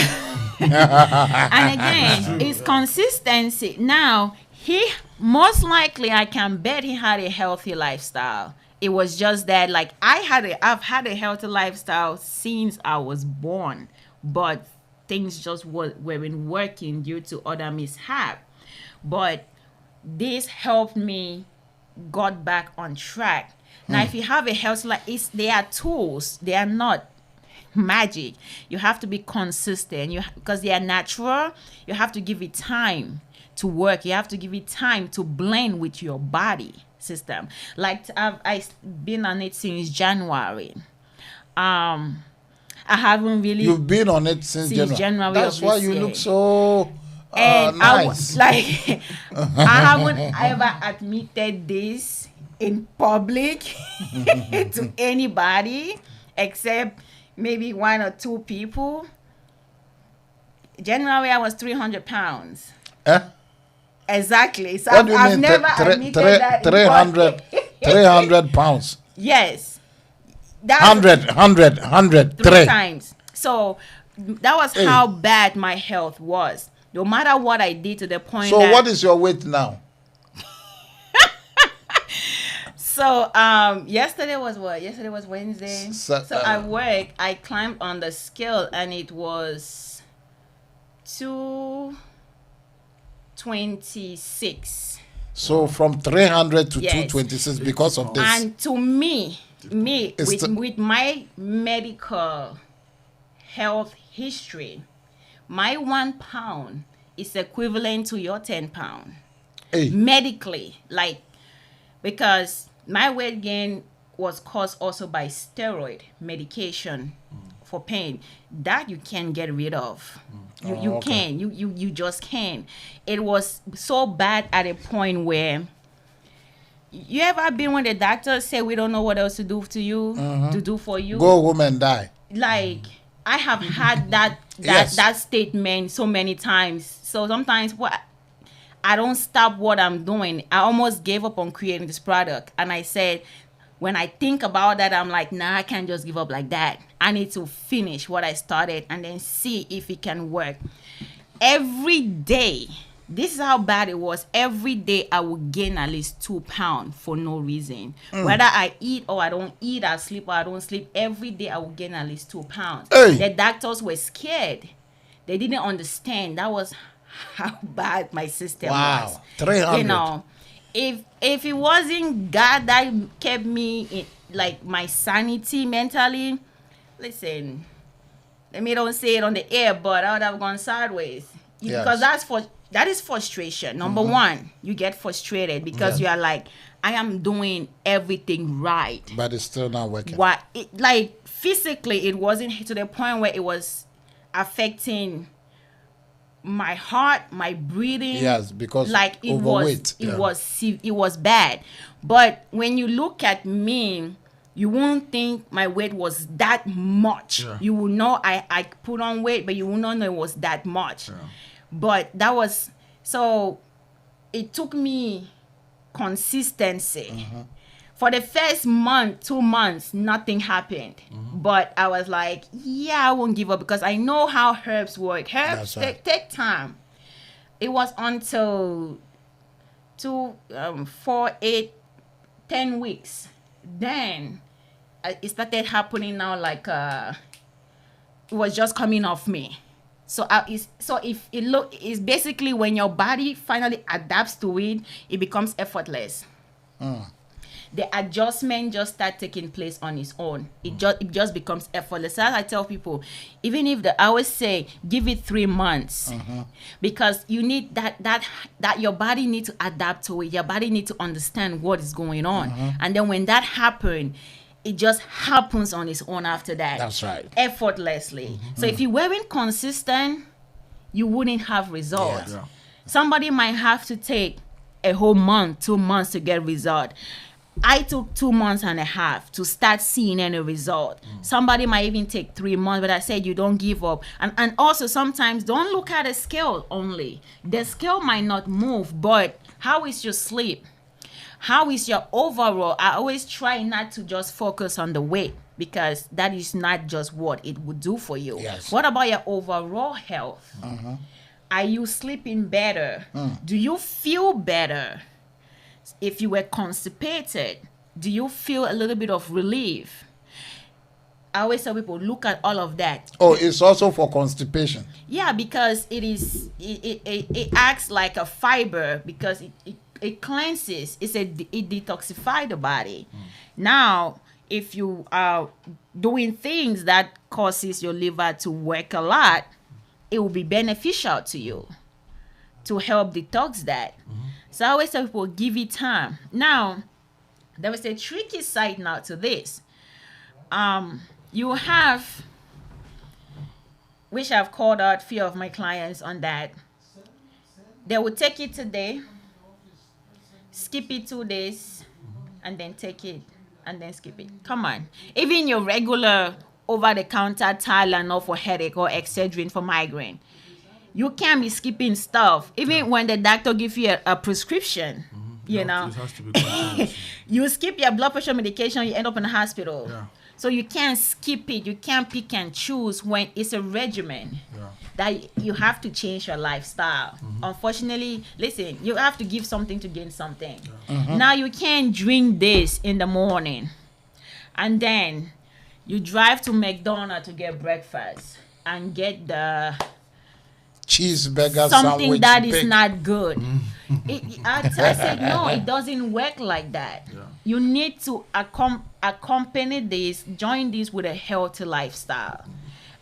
And again, it's consistency. Now, most likely, I can bet he had a healthy lifestyle. It was just that, like, I've had a healthy lifestyle since I was born, but things just weren't working due to other mishap. But this helped me got back on track. Now, if you have a healthy life, they are tools. They are not magic. You have to be consistent. Because they are natural. You have to give it time to work. You have to give it time to blend with your body system. Like, I've been on it since January. I haven't really. You've been on it since January. That's why you look so nice. I haven't ever admitted this in public to anybody except maybe 1 or 2 people. January, I was 300 pounds. Exactly. So What do you I've mean? never admitted that. 300 pounds. Yes. That's 100, 3 times. So that was how bad my health was. No matter what I did, to the point So that, what is your weight now? So yesterday was what? Yesterday was Wednesday. So at work, I climbed on the scale and it was 226. So from 300 to Yes. 226 because of this. And to me, It's with my medical health history, my 1 pound is equivalent to your 10 pound. Hey. Medically, like, because my weight gain was caused also by steroid medication for pain that you can't get rid of. You can. You just can't. It was so bad at a point where, you ever been when the doctors say we don't know what else to do to you, to do for you? Go home and die. Like, I have had that statement so many times. So sometimes I don't stop what I'm doing. I almost gave up on creating this product. And I said, when I think about that, I'm like, nah, I can't just give up like that. I need to finish what I started and then see if it can work. Every day This is how bad it was. Every day I would gain at least 2 pounds for no reason. Whether I eat or I don't eat, I sleep or I don't sleep, every day I would gain at least 2 pounds. Hey. The doctors were scared. They didn't understand. That was how bad my system was. Wow. 300. You know, if it wasn't God that kept me in, like, my sanity mentally, listen, let me don't say it on the air, but I would have gone sideways. Yes. Because that is frustration. Number one, you get frustrated because you are like, I am doing everything right. But it's still not working. What like physically, it wasn't to the point where it was affecting my heart, my breathing. Yes, because like it overweight. it was bad. But when you look at me, you won't think my weight was that much. Yeah. You will know I put on weight, but you will not know it was that much. Yeah. But that was, so it took me consistency. For the first month, 2 months, nothing happened. But I was like, yeah, I won't give up because I know how herbs work. Herbs That's right. take time. It was until 4, 8, 10 weeks. Then it started happening now, like it was just coming off me. So if it it's basically when your body finally adapts to it, it becomes effortless. The adjustment just start taking place on its own. It just becomes effortless. As I tell people, even if I always say give it 3 months, because you need that your body need to adapt to it. Your body need to understand what is going on, and then when that happens, it just happens on its own after that. That's right. Effortlessly. So if you weren't consistent, you wouldn't have results. Yeah. Somebody might have to take a whole month, 2 months to get result. I took 2 months and a half to start seeing any result. Somebody might even take 3 months, but I said you don't give up. And also sometimes don't look at the scale only. The scale might not move, but how is your sleep? How is your overall? I always try not to just focus on the weight because that is not just what it would do for you. Yes. What about your overall health? Are you sleeping better? Do you feel better? If you were constipated, do you feel a little bit of relief? I always tell people, look at all of that. Oh, it's also for constipation. Yeah, because it acts like a fiber because it cleanses. It detoxifies the body. Now, if you are doing things that causes your liver to work a lot, it will be beneficial to you to help detox that. So I always tell people, give it time. Now, there is a tricky side now to this. You have, which I've called out few of my clients on that. They will take it today, skip it 2 days, and then take it, and then skip it. Come on. Even your regular over-the-counter Tylenol for headache or Excedrin for migraine. You can't be skipping stuff. Even when the doctor gives you a prescription, you know. It has to be continuous. You skip your blood pressure medication, you end up in the hospital. Yeah. So you can't skip it. You can't pick and choose when it's a regimen. Yeah. That you have to change your lifestyle. Unfortunately, listen, you have to give something to gain something. Now you can't drink this in the morning and then you drive to McDonald's to get breakfast and get the Cheeseburger something sandwich that is bake. not good. I said no, it doesn't work like that. Yeah. You need to accompany this, join this with a healthy lifestyle,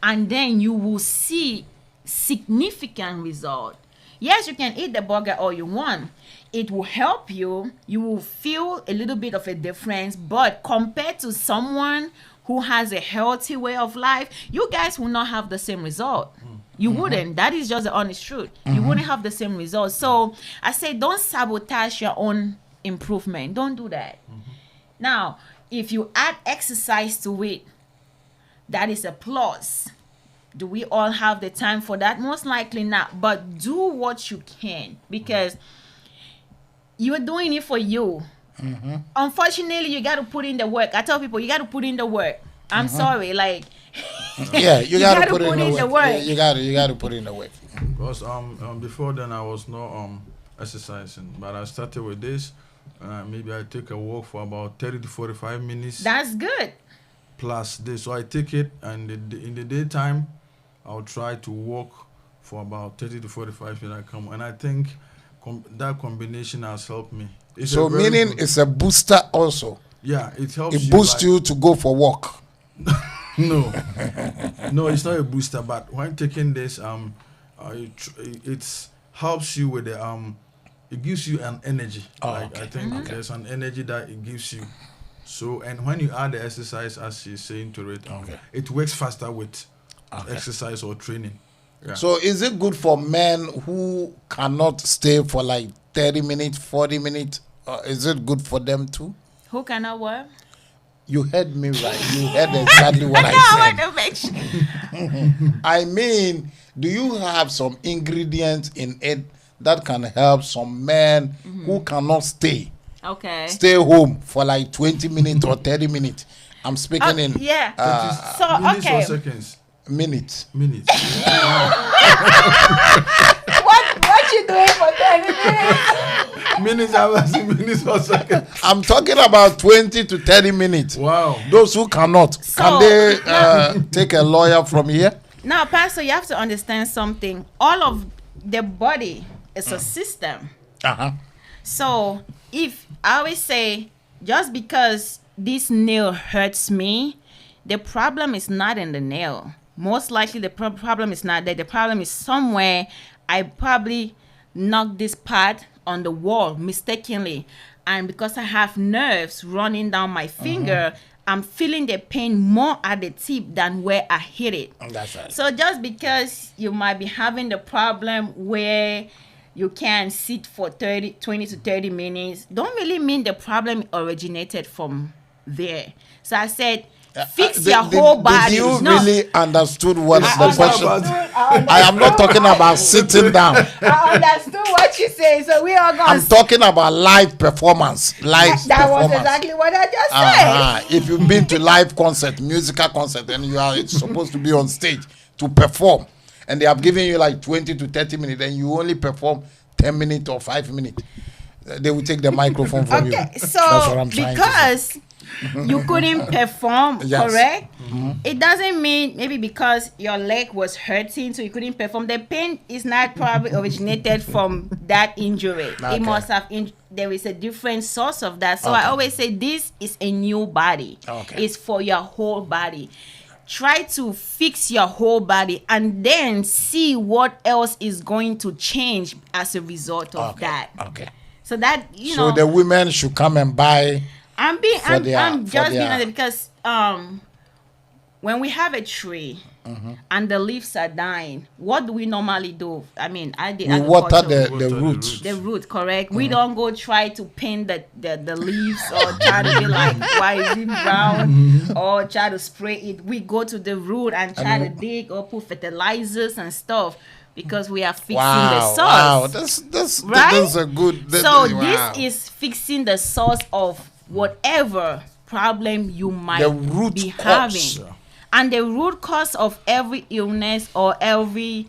and then you will see significant result. Yes, you can eat the burger all you want. It will help you. You will feel a little bit of a difference, but compared to someone who has a healthy way of life, you guys will not have the same result. You wouldn't. That is just the honest truth. You wouldn't have the same result. So I say don't sabotage your own improvement. Don't do that. Now, if you add exercise to it, that is a plus. Do we all have the time for that? Most likely not. But do what you can because you're doing it for you. Unfortunately, you got to put in the work. I tell people, you got to put in the work. I'm sorry, like Yeah, you gotta gotta put in the work. work. Yeah, you gotta put in the work. Because before then I was not exercising, but I started with this. Maybe I take a walk for about 30 to 45 minutes. That's good. Plus this, so I take it, and in the daytime, I'll try to walk for about 30 to 45 minutes. I come, and I think that combination has helped me. It's So meaning it's a booster also. yeah, it helps. It boosts you to go for walk. No, no, it's not a booster. But when taking this, it helps you with the it gives you an energy. Oh, like okay. I think there's an energy that it gives you. So, and when you add the exercise, as she's saying to it, Okay. it works faster with Okay. exercise or training. Yeah. So is it good for men who cannot stay for like 30 minutes, 40 minutes? Is it good for them too? Who cannot work? You heard me right. You heard exactly what I want said. to make sure. I mean, do you have some ingredients in it that can help some men who cannot stay Okay. home for like 20 minutes or 30 minutes? I'm speaking in Yeah. So Minutes okay. or seconds? minutes. Minutes. What you doing for 30 minutes? Minutes, I was in minutes or seconds. I'm talking about 20 to 30 minutes. Wow. Those who cannot, can So- they take a lawyer from here? Now, Pastor, you have to understand something. All of the body is a system. Uh-huh. So if I always say, just because this nail hurts me, the problem is not in the nail. Most likely the problem is not there. The problem is somewhere. I probably knocked this part on the wall mistakenly. And because I have nerves running down my finger, I'm feeling the pain more at the tip than where I hit it. That's right. So just because you might be having the problem where you can sit for 20 to 30 minutes, don't really mean the problem originated from there. So I said, fix your whole body. Did you No, really understood what I the question? understood. I am not talking about sitting down. I understood what you say. So we are going I'm talking about live performance. Live That was performance. exactly what I just said. If you've been to live concert, musical concert, and you are supposed to be on stage to perform, and they have given you like 20 to 30 minutes, and you only perform 10 minutes or 5 minutes, they will take the microphone from you. Okay, That's so what I'm trying to say. because you couldn't perform, Yes. correct? It doesn't mean maybe because your leg was hurting, so you couldn't perform. The pain is not probably originated from that injury. Okay. It must have, there is a different source of that. So I Okay. always say this is a new body. Okay. It's for your whole body. Try to fix your whole body and then see what else is going to change as a result of that. Okay. So that, you So know. the women should come and buy. I'm being for their- I'm for just being their- honest because when we have a tree and the leaves are dying, what do we normally do? I mean, I did We water agriculture. the Water the roots. roots. The root, correct? We don't go try to paint the leaves or try to be like, why is it brown? Or try to spray it. We go to the root and try to dig or put fertilizers and stuff because we are fixing the source. Wow, this Right? is a good. So wow. this is fixing the source of whatever problem you might The root be cause. having. And the root cause of every illness or every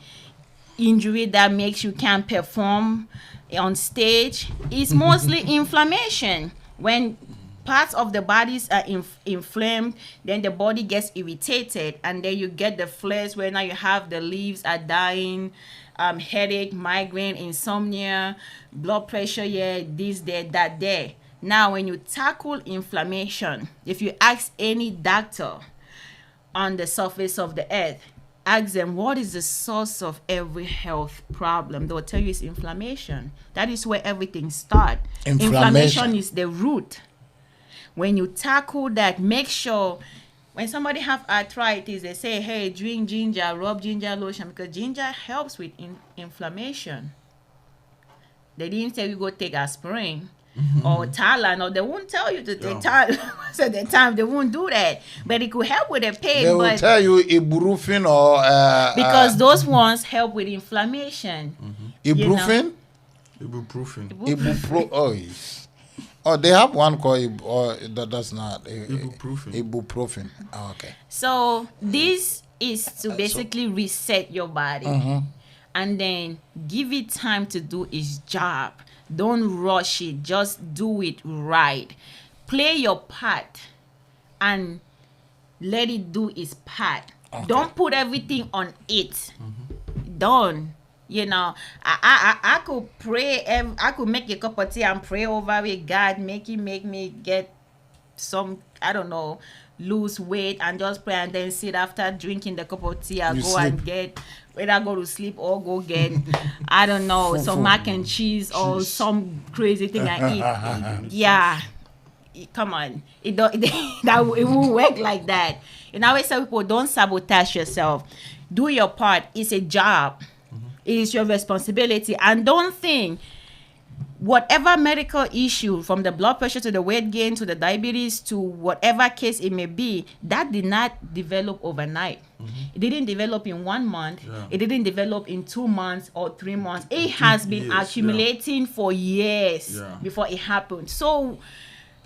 injury that makes you can't perform on stage is mostly inflammation. When parts of the bodies are inflamed, then the body gets irritated, and then you get the flares where now you have the leaves are dying, headache, migraine, insomnia, blood pressure, this, that, there. Now, when you tackle inflammation, if you ask any doctor on the surface of the earth, ask them what is the source of every health problem, they'll tell you it's inflammation. That is where everything starts. Inflammation is the root. When you tackle that, make sure when somebody have arthritis, they say, hey, drink ginger, rub ginger lotion, because ginger helps with inflammation. They didn't say you go take aspirin or Tylenol. They won't tell you to take Tylenol. At the time, they won't do that. But it could help with the pain. They will but tell you ibuprofen or because those ones help with inflammation. ibuprofen, Ibuprofen. Oh, they have one called that does not Ibuprofen. Ibuprofen. Oh, okay. So this is to basically reset your body. and then give it time to do its job. Don't rush it. Just do it right. Play your part and let it do its part. Okay. Don't put everything on it. Don't. I could pray. I could make a cup of tea and pray over it. God, make me get some, I don't know, lose weight, and just pray, and then sit after drinking the cup of tea. I go and get, whether go to sleep or go get, I don't know, some mac and cheese or some crazy thing I eat. Yeah. Come on. It won't work like that. And I always tell people, don't sabotage yourself. Do your part. It's a job. It is your responsibility. And don't think whatever medical issue, from the blood pressure to the weight gain to the diabetes to whatever case it may be, that did not develop overnight. It didn't develop in 1 month. It didn't develop in 2 months or 3 months. It has been accumulating for years before it happened. So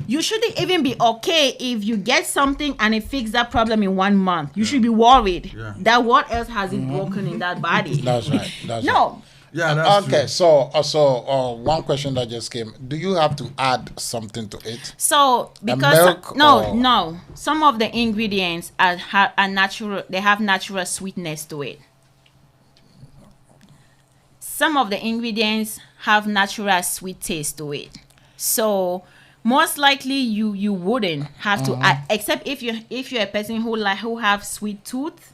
you shouldn't even be okay if you get something and it fixes that problem in 1 month. You should be worried that what else has it broken in that body. That's right. That's No. right. Yeah, that's Okay, true. so one question that just came: do you have to add something to it? So because milk or- no, some of the ingredients are natural. They have natural sweetness to it. Some of the ingredients have natural sweet taste to it. So most likely you wouldn't have to add, except if you're a person who have sweet tooth.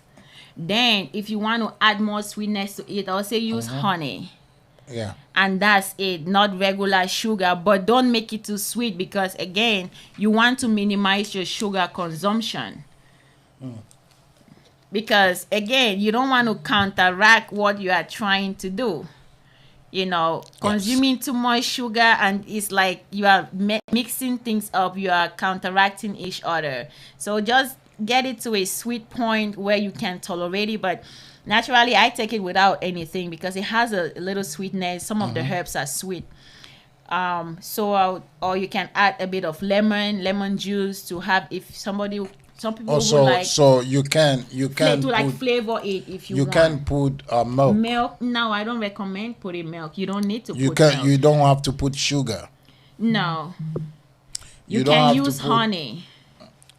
Then if you want to add more sweetness to it, I'll say use honey. Yeah. And that's it, not regular sugar. But don't make it too sweet, because again, you want to minimize your sugar consumption. Because again, you don't want to counteract what you are trying to do. Consuming too much sugar, and it's like you are mixing things up. You are counteracting each other. So just get it to a sweet point where you can tolerate it. But naturally, I take it without anything because it has a little sweetness. Some of the herbs are sweet. Or you can add a bit of lemon juice to have, if some people Also, would like, so you can to like put, flavor it if you you want. can put milk. Milk? No, I don't recommend putting milk. You don't need to You put can. milk. You don't have to put sugar. No. You don't can have to use put honey.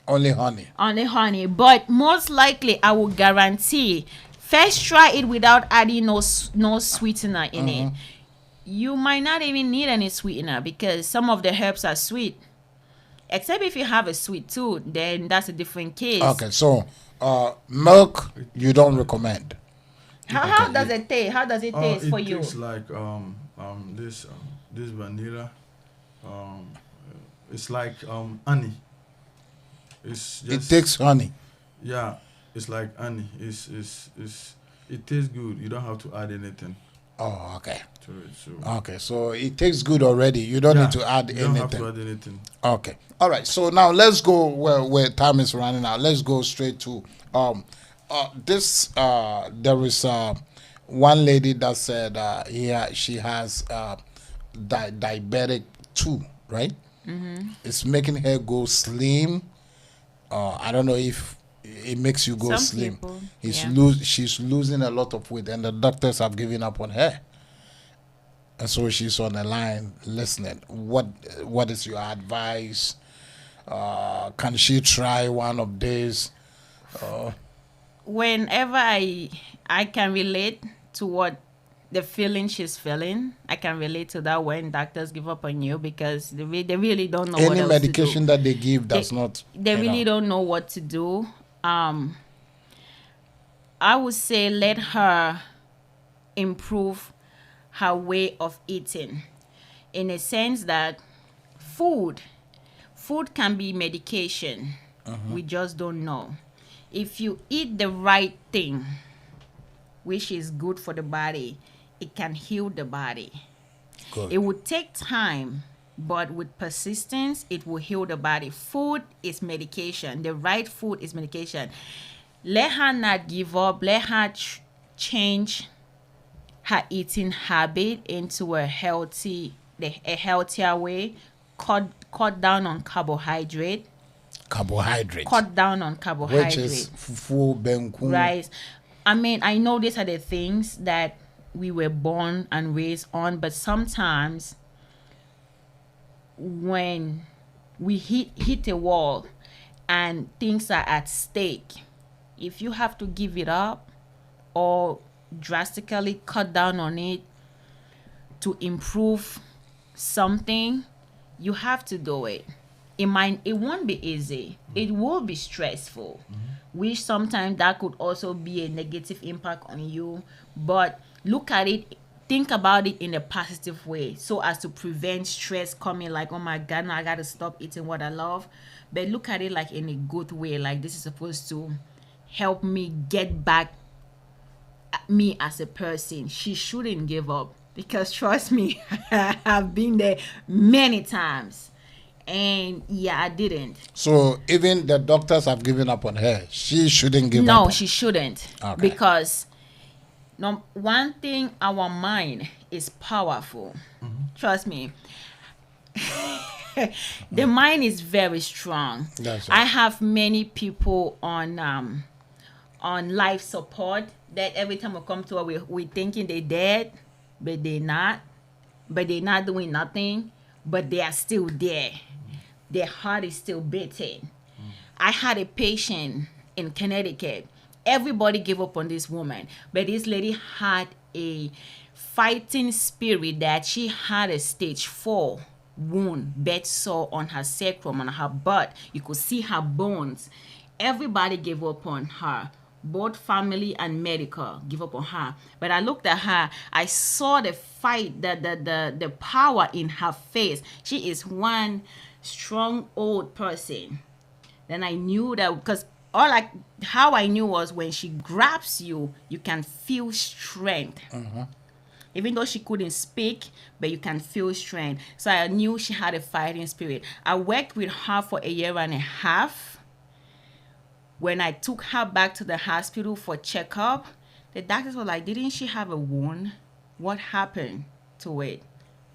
Only honey. On the honey. But most likely, I will guarantee, first try it without adding no sweetener in it. You might not even need any sweetener because some of the herbs are sweet. Except if you have a sweet tooth, then that's a different case. Okay, so milk you don't recommend. How does it taste? How does it taste for you? It tastes like this vanilla. It's like honey. It's just, It takes honey. Yeah, it's like honey. It tastes good. You don't have to add anything Oh, okay. to it. So Okay, so it tastes good already. You don't need to add you don't have to anything. add anything. Okay. All right. So now let's go where time is running out. Let's go straight to this. There is one lady that said she has diabetic too, right? It's making her go slim. I don't know if it makes you go Some slim. people, She's losing a lot of weight, and the doctors have given up on her. And so she's on the line listening. What is your advice? Can she try one of these? Whenever I can relate to what the feeling she's feeling, I can relate to that when doctors give up on you because they really don't know what Any else medication to do. that they give does not. They really don't know what to do. I would say let her improve her way of eating, in a sense that food can be medication. We just don't know. If you eat the right thing, which is good for the body, it can heal the body. Good. It would take time, but with persistence, it will heal the body. Food is medication. The right food is medication. Let her not give up. Let her change her eating habit into a healthier way. Cut down on carbohydrate. Cut down on carbohydrate. Which is fufu, benku. Rice. I mean, I know these are the things that we were born and raised on, but sometimes when we hit a wall and things are at stake, if you have to give it up or drastically cut down on it to improve something, you have to do it. It won't be easy. It will be stressful, which sometimes that could also be a negative impact on you. But look at it, think about it in a positive way, so as to prevent stress coming, like, oh my God, now I gotta stop eating what I love. But look at it like in a good way, like this is supposed to help me get back at me as a person. She shouldn't give up, because trust me, I've been there many times. And yeah, I didn't. So even the doctors have given up on her. She shouldn't give up. No, she shouldn't. Okay. Because one thing, our mind is powerful. Trust me. The mind is very strong. That's right. I have many people on life support that every time we come to her, we thinking they're dead, but they're not. But they're not doing nothing, but they are still there. Their heart is still beating. I had a patient in Connecticut. Everybody gave up on this woman, but this lady had a fighting spirit that she had a stage 4 wound, bed sore on her sacrum, on her butt. You could see her bones. Everybody gave up on her. Both family and medical give up on her. But I looked at her, I saw the fight, the power in her face. She is one strong old person. Then I knew that, because how I knew was when she grabs you, you can feel strength. Even though she couldn't speak, but you can feel strength. So I knew she had a fighting spirit. I worked with her for 1.5 years. When I took her back to the hospital for checkup, the doctors were like, didn't she have a wound? What happened to it?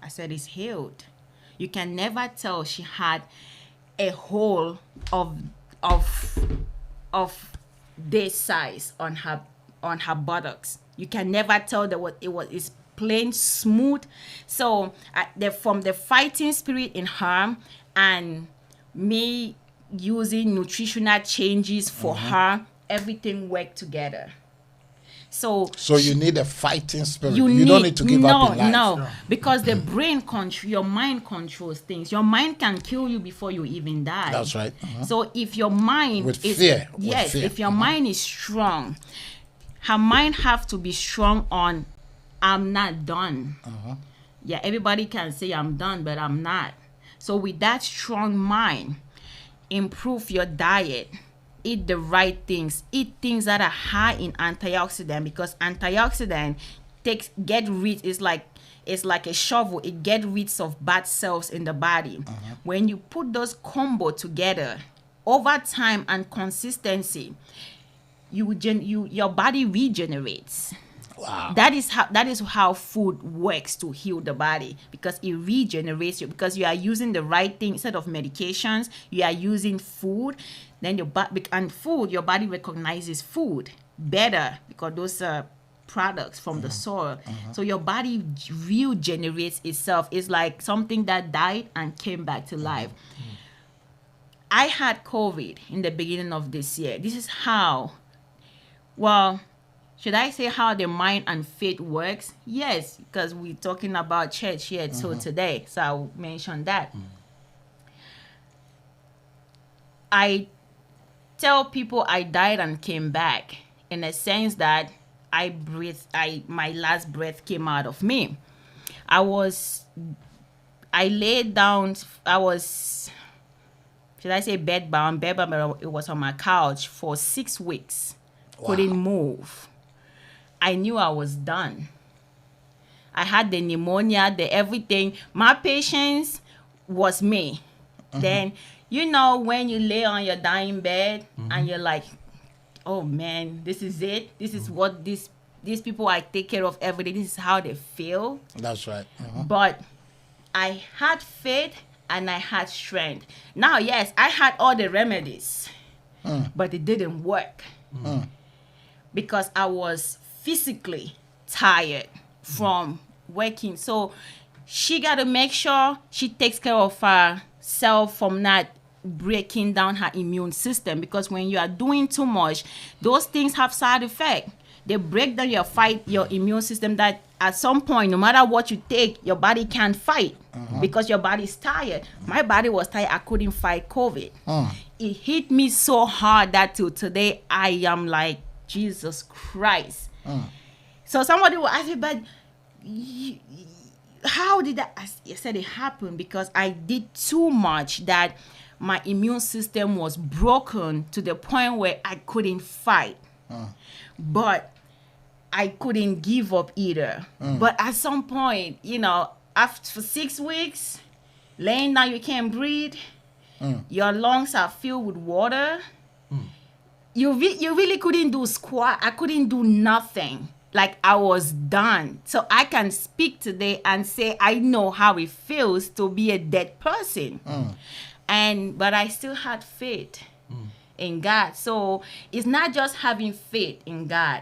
I said, it's healed. You can never tell she had a hole of this size on her buttocks. You can never tell that it's plain smooth. So from the fighting spirit in her and me using nutritional changes for her, everything worked together. So you need a fighting spirit. You don't need to give up in life. No, because the brain your mind controls things. Your mind can kill you before you even die. That's right. So if your mind if your mind is strong, her mind have to be strong on, I'm not done. Yeah, everybody can say I'm done, but I'm not. So with that strong mind, improve your diet. Eat the right things. Eat things that are high in antioxidant, because antioxidant is like a shovel. It gets rid of bad cells in the body. When you put those combo together, over time and consistency, your body regenerates. Wow. That is how food works to heal the body, because it regenerates you, because you are using the right thing instead of medications. You are using food, then your body recognizes food better, because those are products from the soil. So your body regenerates itself. It's like something that died and came back to life. I had COVID in the beginning of this year. This is how, should I say how the mind and faith works? Yes, because we're talking about church here today. So I'll mention that. I tell people I died and came back, in a sense that my last breath came out of me. I laid down, should I say bedbound, but it was on my couch for 6 weeks. Wow. Couldn't move. I knew I was done. I had the pneumonia, the everything. My patience was me. Then, when you lay on your dying bed and you're like, oh man, this is it. This is what these people I take care of every day, this is how they feel. That's right. But I had faith and I had strength. Now, yes, I had all the remedies, but it didn't work because I was physically tired from working. So she got to make sure she takes care of herself from not breaking down her immune system, because when you are doing too much, those things have side effect. They break down your immune system, that at some point, no matter what you take, your body can't fight because your body is tired. My body was tired. I couldn't fight COVID. It hit me so hard that till today I am like, Jesus Christ. So somebody will ask me, but how did that? I said it happened because I did too much, that my immune system was broken to the point where I couldn't fight. But I couldn't give up either. But at some point, after 6 weeks, laying down, you can't breathe. Your lungs are filled with water. You really couldn't do squat. I couldn't do nothing. Like, I was done. So I can speak today and say I know how it feels to be a dead person. But I still had faith in God. So it's not just having faith in God.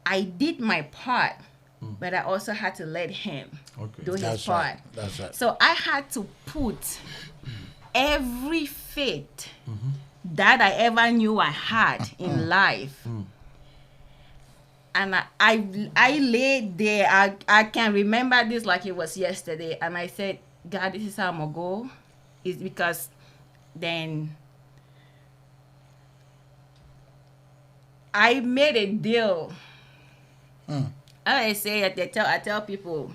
I did my part, but I also had to let Him do His part. Right. That's right. So I had to put every faith that I ever knew I had in life. And I laid there. I can remember this like it was yesterday. And I said, God, this is how I'm going to go. It's because then I made a deal. I say, I tell people,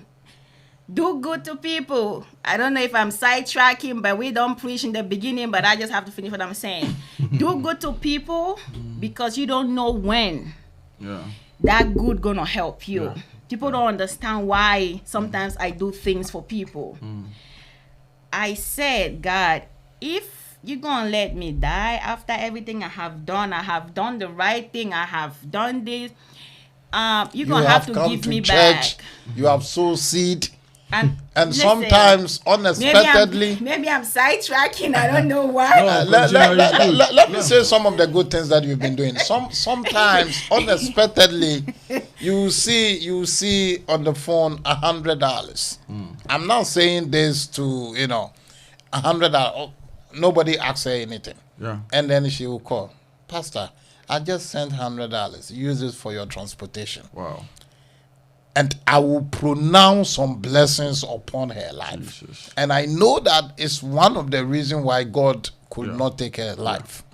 do good to people. I don't know if I'm sidetracking, but we don't preach in the beginning, but I just have to finish what I'm saying. Do good to people because you don't know when that good gonna help you. People don't understand why sometimes I do things for people. I said, God, if you're gonna let me die after everything I have done the right thing, I have done this, you're gonna have to give me church, back. You have sown seed. And listen, sometimes unexpectedly, maybe I'm sidetracking. I don't know why. Let me say some of the good things that you've been doing. Sometimes unexpectedly, you see on the phone $100. I'm not saying this to $100. Nobody asks her anything. And then she will call, Pastor, I just sent $100. Use it for your transportation. Wow. And I will pronounce some blessings upon her life. Jesus. And I know that is one of the reasons why God could not take her life.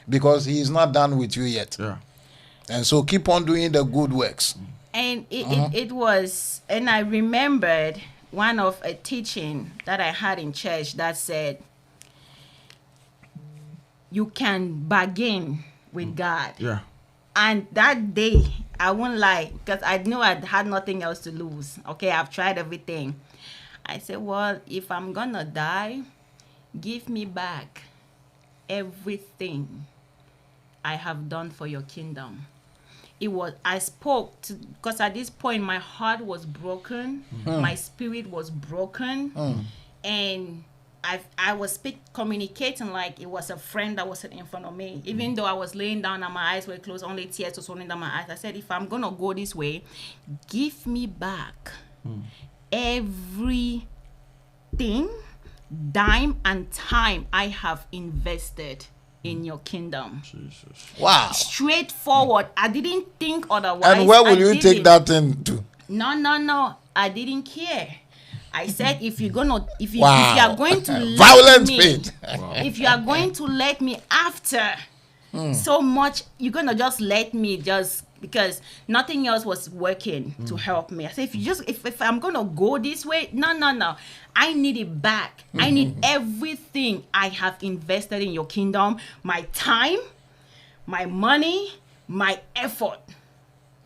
Because He is not done with you yet. And so keep on doing the good works. And it was, and I remembered one of a teaching that I had in church that said, you can bargain with God. And that day, I won't lie, because I knew I had nothing else to lose. Okay, I've tried everything. I said, well, if I'm gonna die, give me back everything I have done for your kingdom. I spoke, because at this point, my heart was broken. My spirit was broken. And I was communicating like it was a friend that was sitting in front of me. Even though I was laying down and my eyes were closed, only tears was rolling down my eyes. I said, if I'm going to go this way, give me back everything, dime and time I have invested in your kingdom. Jesus. Wow. Straightforward. I didn't think otherwise. And where will you take that thing to? No. I didn't care. I said, if you are going to let violent me, faith. if you are going to let me after so much, you're gonna just let me because nothing else was working to help me. I said, if I'm gonna go this way, no, I need it back. I need everything I have invested in your kingdom, my time, my money, my effort.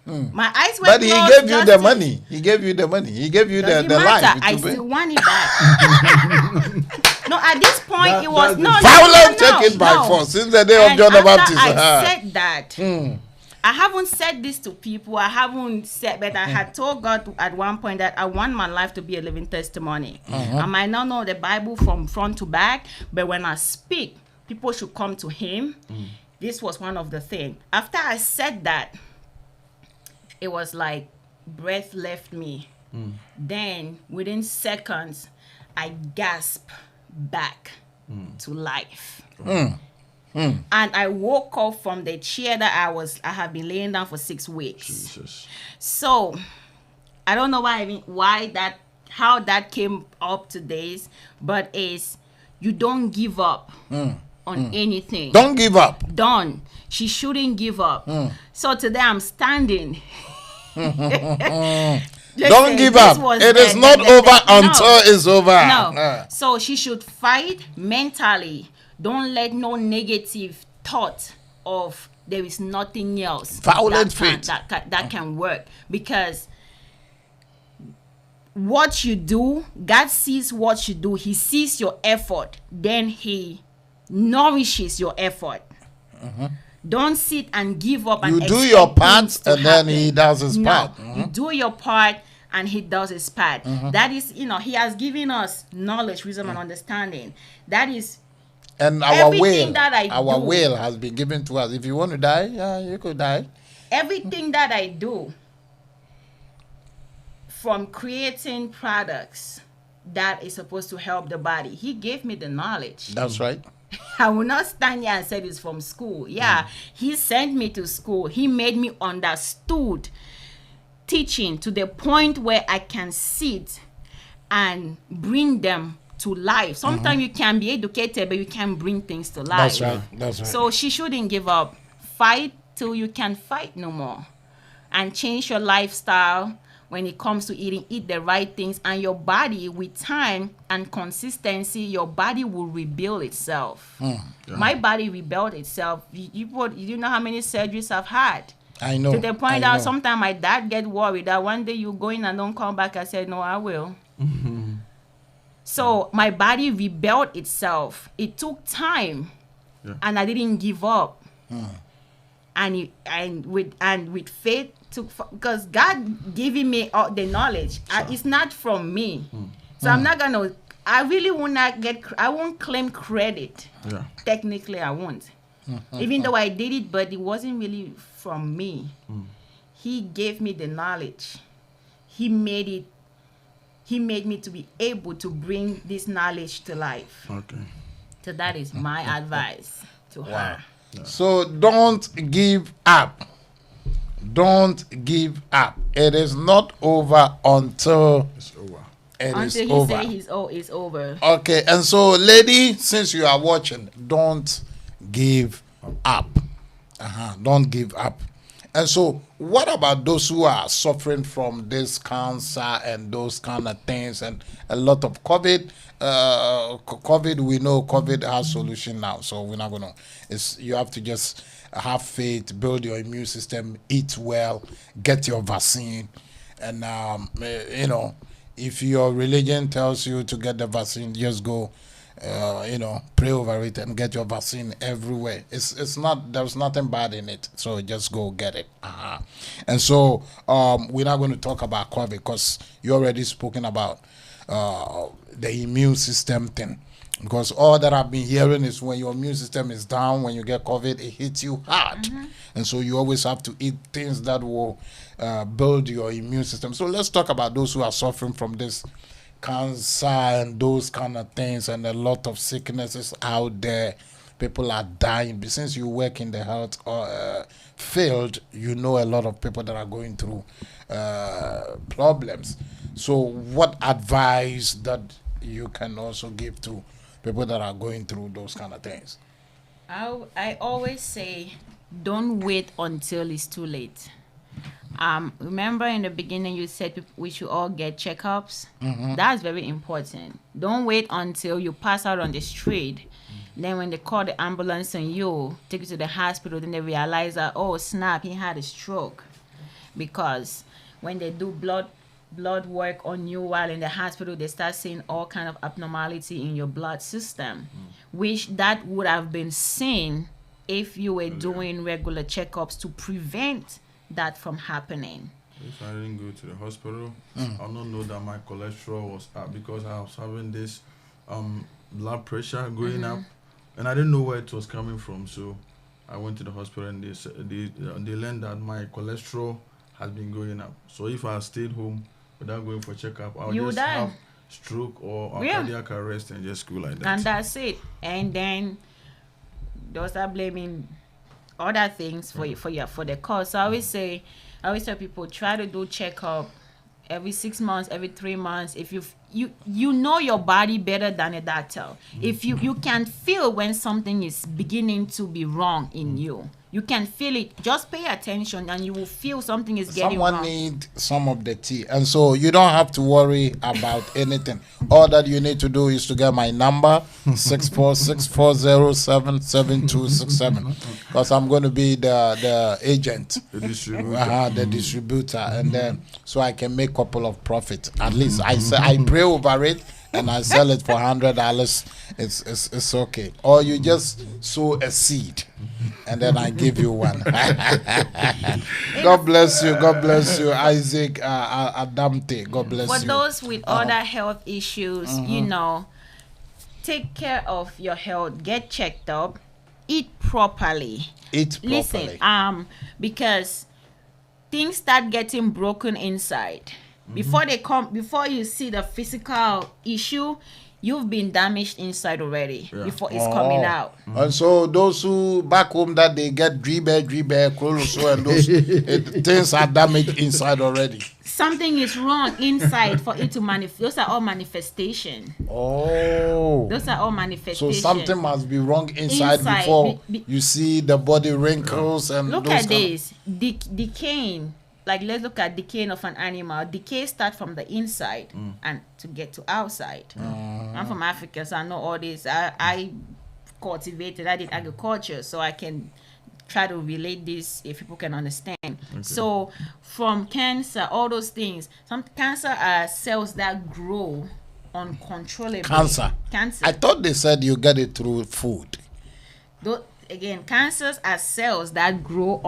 My eyes were But He closed. gave you the money. He gave you the money. He gave you the life. I still want it back. No, at this point it was no violent take it by force since the day of John the Baptist. I said that. I haven't said this to people. I haven't said, but I had told God at one point that I want my life to be a living testimony. I might not know the Bible from front to back, but when I speak, people should come to Him. This was one of the things. After I said that, it was like breath left me then within seconds, I gasp back to life. And I woke up from the chair that I have been laying down for 6 weeks. Jesus. So I don't know how that came up today, but is you don't give up on anything. Don't give up. Done. She shouldn't give up. So today I'm standing. Don't give up. It is not over until it's over. No. So she should fight mentally. Don't let no negative thought of there is nothing else Violent that can work, because what you do, God sees what you do. He sees your effort, then he nourishes your effort. Don't sit and give up. You and do your expect part, things to and then happen. he does his No, part. you do your part and he does his part. That is, he has given us knowledge, wisdom, and understanding. That is And our everything will, that I our do. will has been given to us. If you want to die, yeah, you could die. everything that I do, from creating products that is supposed to help the body. He gave me the knowledge. That's right. I will not stand here and say it's from school. Yeah, he sent me to school. He made me understood teaching to the point where I can sit and bring them to life. Sometimes you can be educated, but you can't bring things to life. That's right. That's right. So she shouldn't give up. Fight till you can fight no more. And change your lifestyle when it comes to eating. Eat the right things, and your body, with time and consistency, your body will rebuild itself. My body rebuilt itself. You know how many surgeries I've had? I know. To the point I that know. sometimes my dad get worried that one day you go in and don't come back. I said, no, I will. So my body rebuilt itself. It took time, and I didn't give up. And with faith, because God giving me all the knowledge. It's not from me, so I'm not gonna. I really will not I won't claim credit. Technically, I won't. Even though I did it, but it wasn't really from me. He gave me the knowledge. He made me to be able to bring this knowledge to life. Okay. So that is my advice to her. So don't give up. Don't give up. It is not over until It's over. it is Until he over. say it's over. Okay, and so, lady, since you are watching, don't give up. Don't give up. And so, what about those who are suffering from this cancer and those kind of things and a lot of COVID? COVID, we know COVID has solution now, so we're not gonna. You have to just have faith, build your immune system, eat well, get your vaccine, and if your religion tells you to get the vaccine, just go. Pray over it and get your vaccine everywhere. It's not, there's nothing bad in it, so just go get it. And so we're not going to talk about COVID because you already spoken about the immune system thing, because all that I've been hearing is when your immune system is down, when you get COVID, it hits you hard. And so you always have to eat things that will build your immune system. So let's talk about those who are suffering from this cancer and those kind of things, and a lot of sicknesses out there. People are dying. Since you work in the health field, you know a lot of people that are going through problems. So what advice that you can also give to people that are going through those kind of things? I always say, don't wait until it's too late. Remember in the beginning you said we should all get checkups. That's very important. Don't wait until you pass out on the street. Then when they call the ambulance and you take you to the hospital, then they realize that, oh snap, he had a stroke. Because when they do blood work on you while in the hospital, they start seeing all kind of abnormality in your blood system, which that would have been seen if you were doing regular checkups to prevent that from happening. If I didn't go to the hospital, I don't know that my cholesterol was up because I was having this blood pressure going up, and I didn't know where it was coming from. So I went to the hospital, and they learned that my cholesterol has been going up. So if I stayed home, without going for checkup. I'll You just die. have stroke or Yeah. cardiac arrest and just go like that. And that's it. And then they'll start blaming other things for the cause. So I always tell people, try to do checkup every 6 months, every 3 months. If you know your body better than a doctor. If you can feel when something is beginning to be wrong in you. You can feel it. Just pay attention and you will feel something is getting Someone wrong. need some of the tea, and so you don't have to worry about anything. All that you need to do is to get my number 64640777267, because I'm going to be the agent, The distributor. the distributor, and then so I can make a couple of profit. At least I pray over it and I sell it for $100. It's okay. Or you just sow a seed, and then I give you one. God bless you. God bless you, Isaac Adamte. God bless For you. those with other health issues, take care of your health. Get checked up. Eat properly. Eat properly. Listen, because things start getting broken inside. Before you see the physical issue, you've been damaged inside already before it's coming out. And so those who back home that they get dribe, coloso, and those things are damaged inside already. Something is wrong inside for it to manifest. Those are all manifestation. Oh. Those are all So manifestation. something must be wrong inside before you see the body wrinkles and Look those at this. Decaying. Like, let's look at decaying of an animal. Decay starts from the inside and to get to outside. I'm from Africa, so I know all this. I cultivated, I did agriculture, so I can try to relate this if people can understand. Okay. So from cancer, all those things, some cancer are cells that grow uncontrollably. Cancer. I thought they said you get it through food. Again, cancers are cells that grow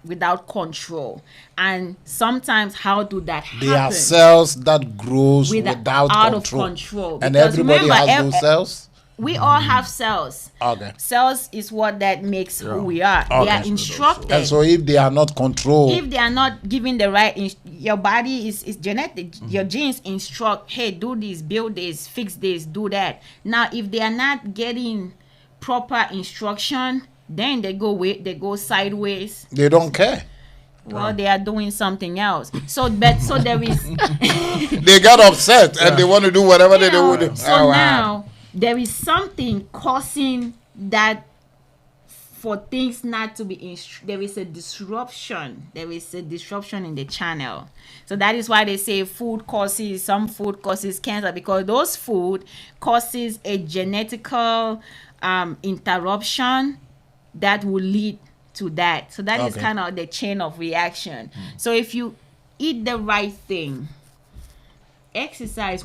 without control. And sometimes, how do that happen? They are cells that grows without out control. Of control. And Because everybody remember, has those cells? We all have cells. Okay. Cells is what that makes who we are. Okay. They are instructed. And so if they are not controlled, if they are not given the right, your body is genetic. Your genes instruct, hey, do this, build this, fix this, do that. Now, if they are not getting proper instruction, then they go sideways. They don't care. Well, they are doing something else. So there is. They got upset and they want to do whatever they would do. So now there is something causing that for things not to be. There is a disruption. There is a disruption in the channel. So that is why they say some food causes cancer, because those food causes a genetical interruption that will lead to that. So that is kind of the chain of reaction. So if you eat the right thing, exercise,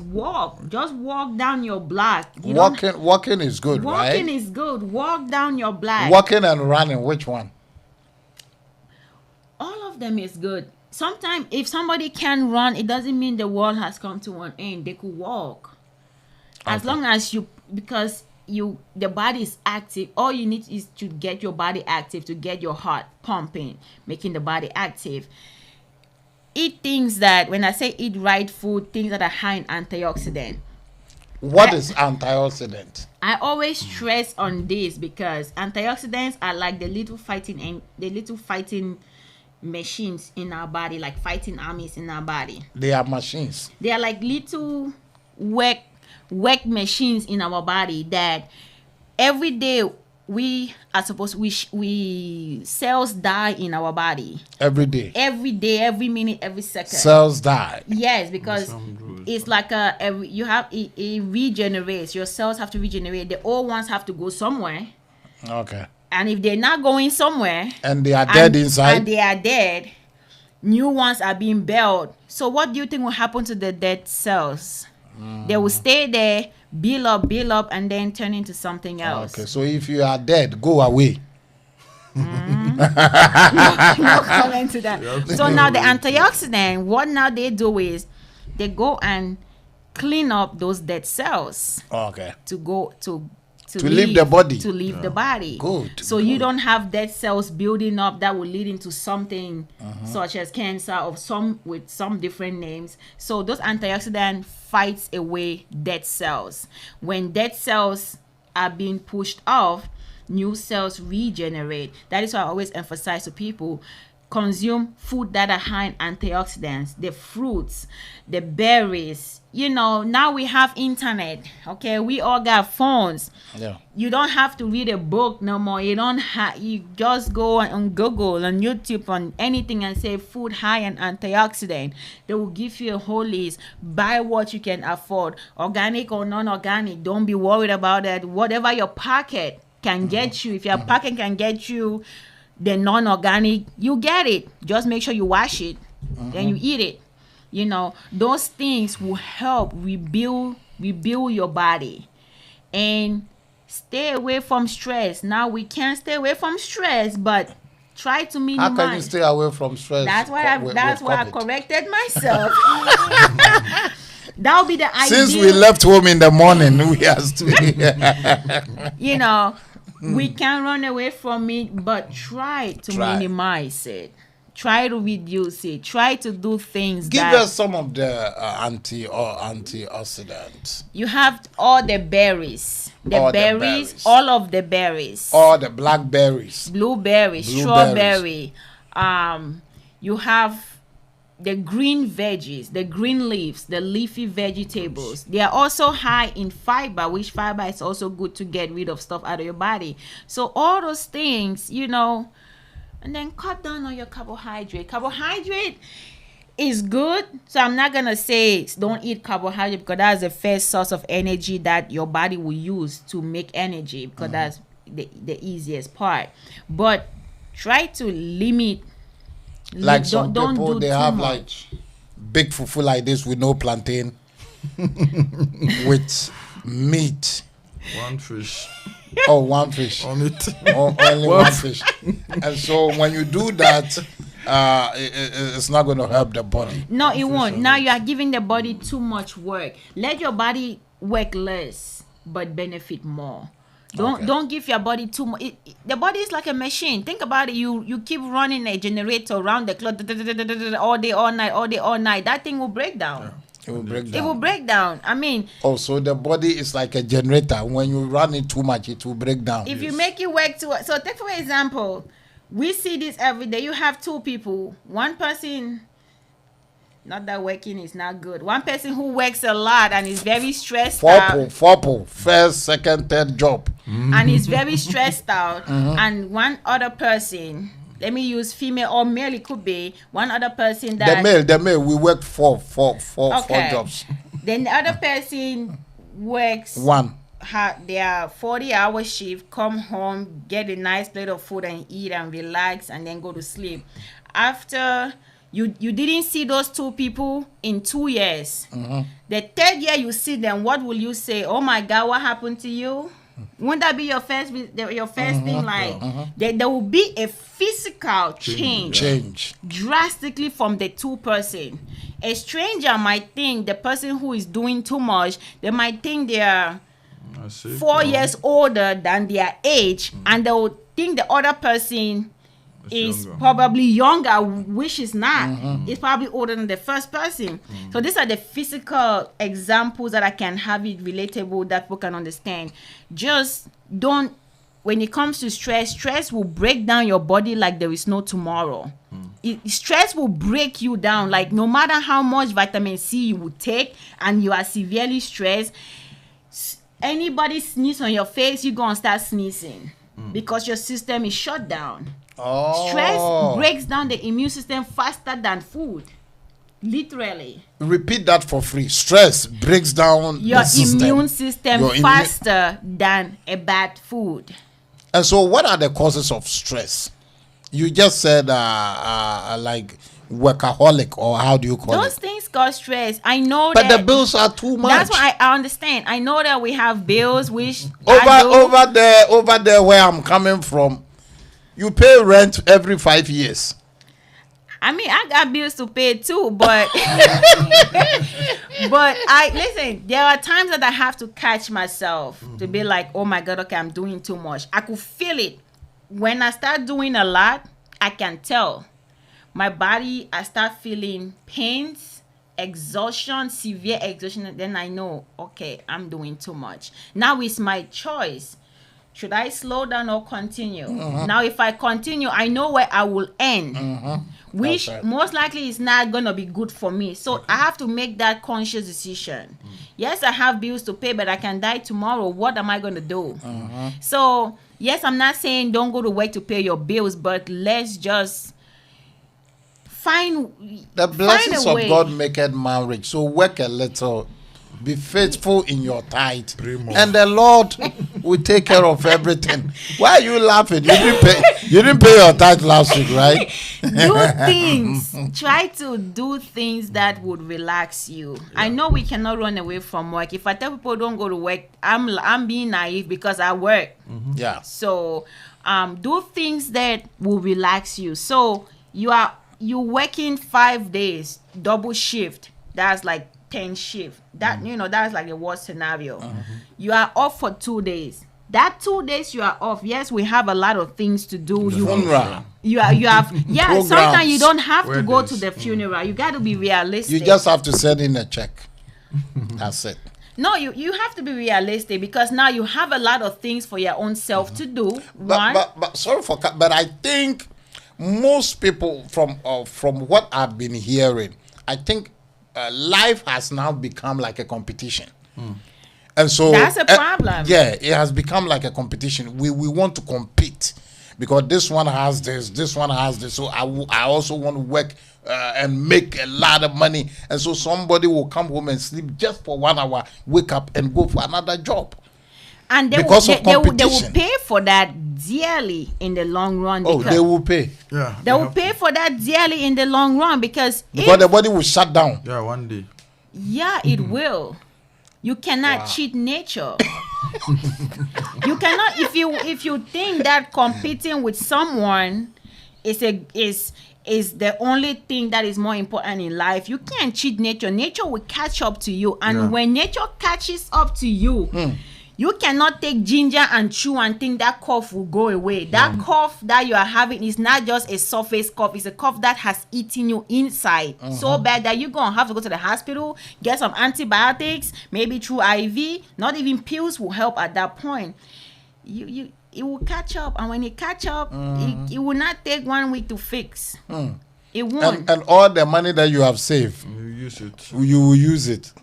just walk down your block. Walking is good, right? Walking is good. Walk down your block. Walking and running, which one? All of them is good. Sometimes if somebody can run, it doesn't mean the world has come to an end. They could walk. As long as because the body is active. All you need is to get your body active, to get your heart pumping, making the body active. Eat things that, when I say eat right food, things that are high in antioxidant. What is antioxidant? I always stress on this because antioxidants are like the little fighting machines in our body, like fighting armies in our body. They are machines. They are like little work machines in our body that every day we cells die in our body. Every day, every minute, every second. Cells die. Yes, because it's like it regenerates. Your cells have to regenerate. The old ones have to go somewhere. Okay. And if they're not going somewhere, and they are dead inside, and they are dead, new ones are being built. So what do you think will happen to the dead cells? They will stay there, build up, and then turn into something else. Okay, so if you are dead, go away. No comment to that. So now the antioxidant, what now they do is they go and clean up those dead cells. Okay. To To leave the body. To leave the body. Good. So you don't have dead cells building up that will lead into something such as cancer or with some different names. So those antioxidants fights away dead cells. When dead cells are being pushed off, new cells regenerate. That is why I always emphasize to people, consume food that are high in antioxidants, the fruits, the berries. Now we have internet. Okay, we all got phones. Yeah. You don't have to read a book no more. You just go on Google, on YouTube, on anything and say food high in antioxidant. They will give you a whole list. Buy what you can afford, organic or non-organic. Don't be worried about that. Whatever your pocket can get you, if your pocket can get you the non-organic, you get it. Just make sure you wash it, then you eat it. Those things will help rebuild your body. And stay away from stress. Now we can't stay away from stress, but try to minimize. How can you stay away from stress? That's why I corrected myself. That would be the ideal. Since we left home in the morning, we are still we can run away from it, but try to minimize it. Try to reduce it. Try to do things. Give us some of the antioxidants. You have all the berries. All of the berries. All the blackberries. Blueberries. Strawberry. You have the green veggies, the green leaves, the leafy vegetables. They are also high in fiber, which fiber is also good to get rid of stuff out of your body. So all those things, and then cut down on your carbohydrate. Carbohydrate is good. So I'm not going to say don't eat carbohydrate, because that's the first source of energy that your body will use to make energy, because that's the easiest part. But try to limit. Like some people, they have much. like big fufu like this with no plantain, with meat. One fish. Oh, one fish. On it. Only one fish. And so when you do that, it's not going to help the body. No, it won't. Now you are giving the body too much work. Let your body work less, but benefit more. Don't give your body too much. The body is like a machine. Think about it. You keep running a generator around the clock all day, all night. That thing will break down. Yeah. It will break down. I mean. Also, the body is like a generator. When you run it too much, it will break down. If you make it work too. So take for example, we see this every day. You have two people. One person. Not that working is not good. One person who works a lot and is very stressed out. Four, first, second, third job. And is very stressed out. And one other person, let me use female or male, it could be one other person that... The male, we work four jobs. Then the other person works... One. Their 40-hour shift, come home, get a nice plate of food and eat and relax and then go to sleep. After... You didn't see those two people in 2 years. The third year you see them, what will you say? Oh my God, what happened to you? Wouldn't that be your first thing? Like there will be a physical change drastically from the two person. A stranger might think the person who is doing too much, they might think they are 4 years older than their age, and they will think the other person is probably younger, which is not. It's probably older than the first person. So these are the physical examples that I can have it relatable that people can understand. Just don't, when it comes to stress will break down your body like there is no tomorrow. Stress will break you down. Like no matter how much vitamin C you would take and you are severely stressed, anybody sneeze on your face, you're going to start sneezing because your system is shut down. Stress breaks down the immune system faster than food. Literally. Repeat that for free. Stress breaks down your immune system faster than a bad food. And so what are the causes of stress? You just said like workaholic, or how do you call it? Those things cause stress. I know but the bills are too much. That's why I understand. I know that we have bills which over there where I'm coming from, you pay rent every 5 years. I mean, I got bills to pay too, but but listen, there are times that I have to catch myself to be like, oh my God, okay, I'm doing too much. I could feel it. When I start doing a lot, I can tell. My body, I start feeling pains, exhaustion, severe exhaustion, and then I know, okay, I'm doing too much. Now it's my choice. Should I slow down or continue? Now, if I continue, I know where I will end, which most likely is not going to be good for me. So I have to make that conscious decision. Yes, I have bills to pay, but I can die tomorrow. What am I going to do? So, yes, I'm not saying don't go to work to pay your bills, but let's just find the blessings find a of way. God make it man rich. So work a little, be faithful in your tithe, and the Lord will take care of everything. Why are you laughing? You didn't pay your tithe last week, right? Do things. Try to do things that would relax you. I know we cannot run away from work. If I tell people don't go to work, I'm being naive because I work. Yeah. So do things that will relax you. So you're working 5 days, double shift. That's like 10 shift. That that's like a worst scenario. You are off for 2 days. That 2 days you are off. Yes, we have a lot of things to do. You have Programs. sometimes you don't have to go Weddings. to the funeral. You got to be realistic. You just have to send in a check. That's it. No, you have to be realistic because now you have a lot of things for your own self to do. One, But sorry for cut, but I think most people from what I've been hearing, I think life has now become like a competition. And so that's a problem. Yeah, it has become like a competition. We want to compete because this one has this one has this. So I also want to work and make a lot of money. And so somebody will come home and sleep just for 1 hour, wake up and go for another job. and they will pay for that dearly in the long run. Oh, they will pay. Yeah. They will pay for that dearly in the long run because the body will shut down. Yeah, one day. Yeah, it will. You cannot cheat nature. You cannot if you think that competing with someone is the only thing that is more important in life. You can't cheat nature. Nature will catch up to you, and when nature catches up to you, you cannot take ginger and chew and think that cough will go away. That cough that you are having is not just a surface cough. It's a cough that has eaten you inside so bad that you're going to have to go to the hospital, get some antibiotics, maybe through IV. Not even pills will help at that point. It will catch up. And when it catch up, it will not take 1 week to fix. It won't. And all the money that you have saved, You use it. you will use it.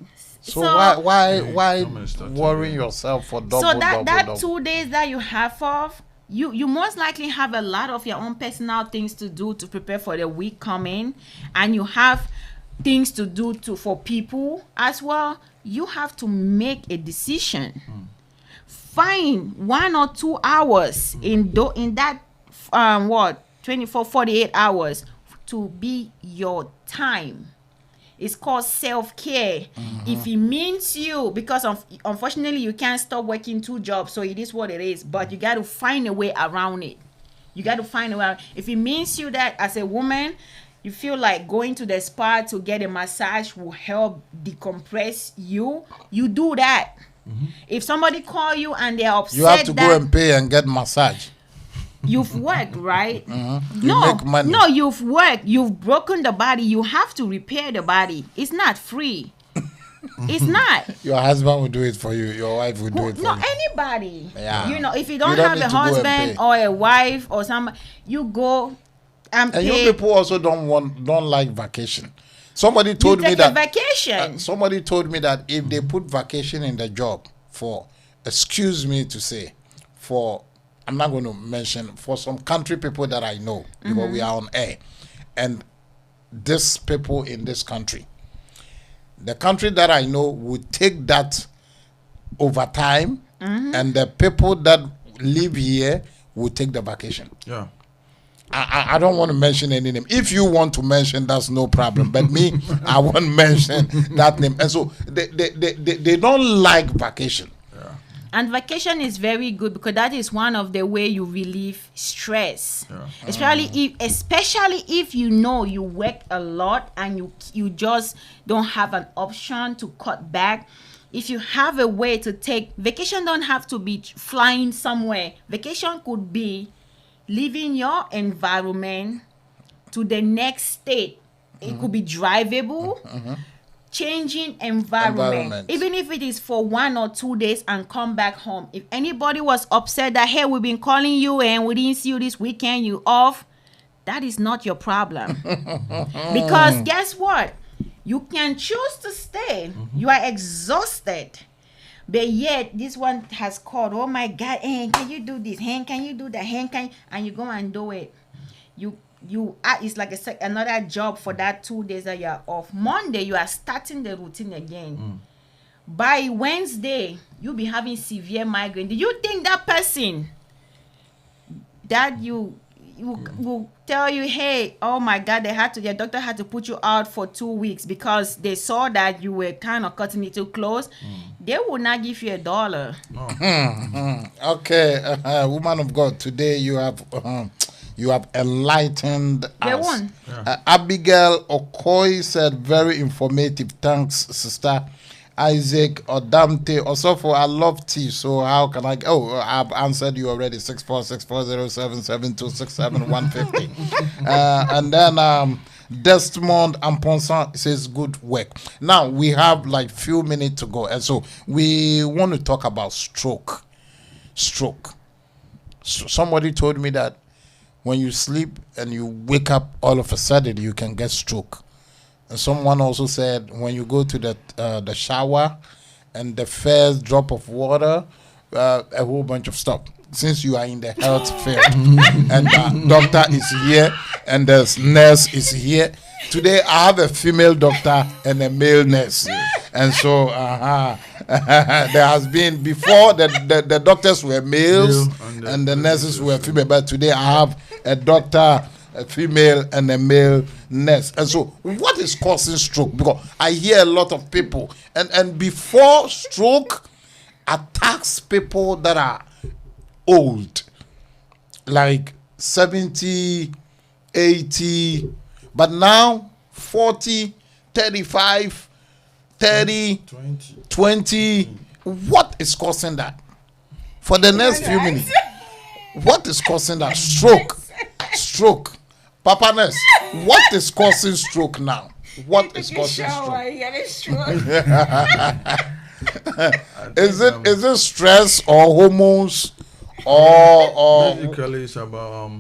So why Come worry yourself for double, so that double? 2 days that you have off, you most likely have a lot of your own personal things to do to prepare for the week coming, and you have things to do for people as well. You have to make a decision. Find 1 or 2 hours in that 24 48 hours to be your time. It's called self-care. If it means you, because unfortunately you can't stop working 2 jobs, so it is what it is, but you got to find a way around it. You got to find a way. If it means you that as a woman, you feel like going to the spa to get a massage will help decompress you, you do that. If somebody call you and they're upset, You have to go and pay and get massage. you've worked, right? You make money. No, you've worked. You've broken the body. You have to repair the body. It's not free. It's not. Your husband will do it for you. Your wife will do it for No, you. anybody. Yeah. If you don't don't have need a to go and husband pay. or a wife or somebody, you go and And pay. you people also don't like vacation. Somebody told me take that a vacation. somebody told me that if they put vacation in the job for, excuse me to say, for, I'm not going to mention, for some country people that I know, because we are on air, and these people in this country, the country that I know would take that over time, and the people that live here will take the vacation. Yeah. I don't want to mention any name. If you want to mention, that's no problem. But me, I won't mention that name. And so they don't like vacation. And vacation is very good because that is one of the way you relieve stress. Especially if you know you work a lot and you just don't have an option to cut back. If you have a way to take vacation, don't have to be flying somewhere. Vacation could be leaving your environment to the next state. It could be drivable. Changing environment, even if it is for 1 or 2 days, and come back home. If anybody was upset that, hey, we've been calling you and we didn't see you this weekend, you off, that is not your problem. Because guess what? You can choose to stay. You are exhausted. But yet, this one has called, oh my God, hey, can you do this? Hey, can you do that? Hey, and you go and do it. It's like another job for that 2 days that you are off. Monday, you are starting the routine again. By Wednesday, you'll be having severe migraine. Do you think that person that you will tell you, hey, oh my God, their doctor had to put you out for 2 weeks because they saw that you were kind of cutting it too close? They will not give you $1. Okay, woman of God, today you have enlightened us. Abigail Okoy said, very informative. Thanks, Sister Isaac Odamte. Also, I love tea, so how can I? Oh, I've answered you already. 6464077267150. And then Desmond Amponsan says, good work. Now, we have like few minutes to go. And so we want to talk about stroke. Stroke. So somebody told me that when you sleep and you wake up, all of a sudden you can get stroke. And someone also said when you go to the shower and the first drop of water, a whole bunch of stuff. Since you are in the health field and the doctor is here and the nurse is here, today I have a female doctor and a male nurse. And so there has been, before the doctors were males and the nurses were female, but today I have a doctor, a female, and a male nurse. And so what is causing stroke? Because I hear a lot of people, and before stroke attacks people that are old, like 70, 80, but now 40, 35, 30, 20. What is causing that? For the next few minutes, what is causing that? Stroke. Papa Ness, what is causing stroke now? What is causing stroke? Is it stress or hormones or basically it's about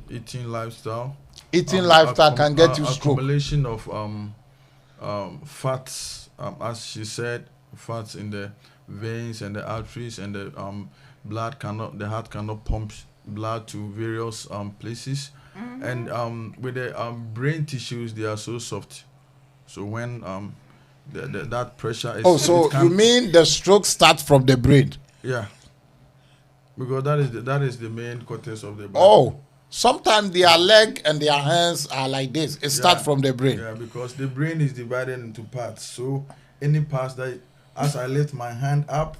eating lifestyle. Eating lifestyle can get you stroke. Accumulation of fats, as she said, fats in the veins and the arteries, and the the heart cannot pump blood to various places. And with the brain tissues, they are so soft. So when that pressure is... Oh, so you mean the stroke starts from the brain? Yeah. Because that is the main cortex of the brain. Oh, sometimes their leg and their hands are like this. It starts from the brain. Yeah, because the brain is divided into parts. So any parts that, as I lift my hand up,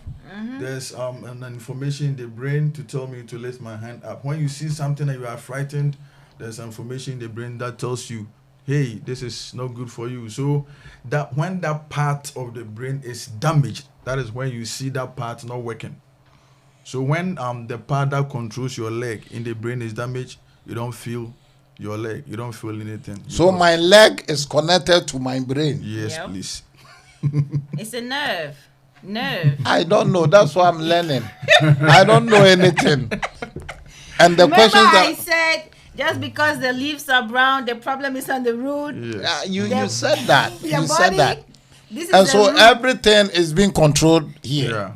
there's an information in the brain to tell me to lift my hand up. When you see something and you are frightened, there's information in the brain that tells you, hey, this is not good for you. So that when that part of the brain is damaged, that is when you see that part not working. So when the part that controls your leg in the brain is damaged, you don't feel your leg. You don't feel anything. So my leg is connected to my brain. Yes, please. It's a nerve. I don't know. That's why I'm learning. I don't know anything. And the question that I said, just because the leaves are brown, the problem is on the root. Yes. You said that. You said that. This is And so root. everything is being controlled here. Yeah.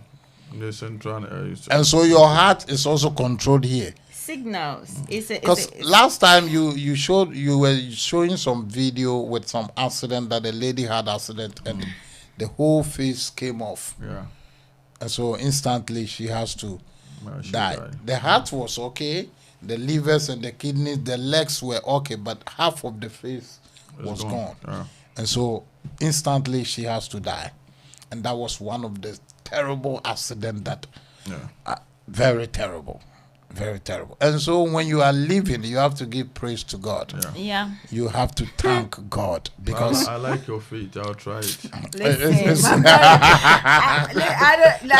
The central area. And so your heart is also controlled here. Signals. Because last time you were showing some video with some accident that a lady had accident and the whole face came off. Yeah. And so instantly she has to She die. died. The heart was okay, the livers and the kidneys, the legs were okay, but half of the face was gone. Yeah. And so instantly she has to die. And that was one of the terrible accident that very terrible. Very terrible. And so when you are living, you have to give praise to God. Yeah. You have to thank God because I like your faith. I'll try it. Listen, I don't, like,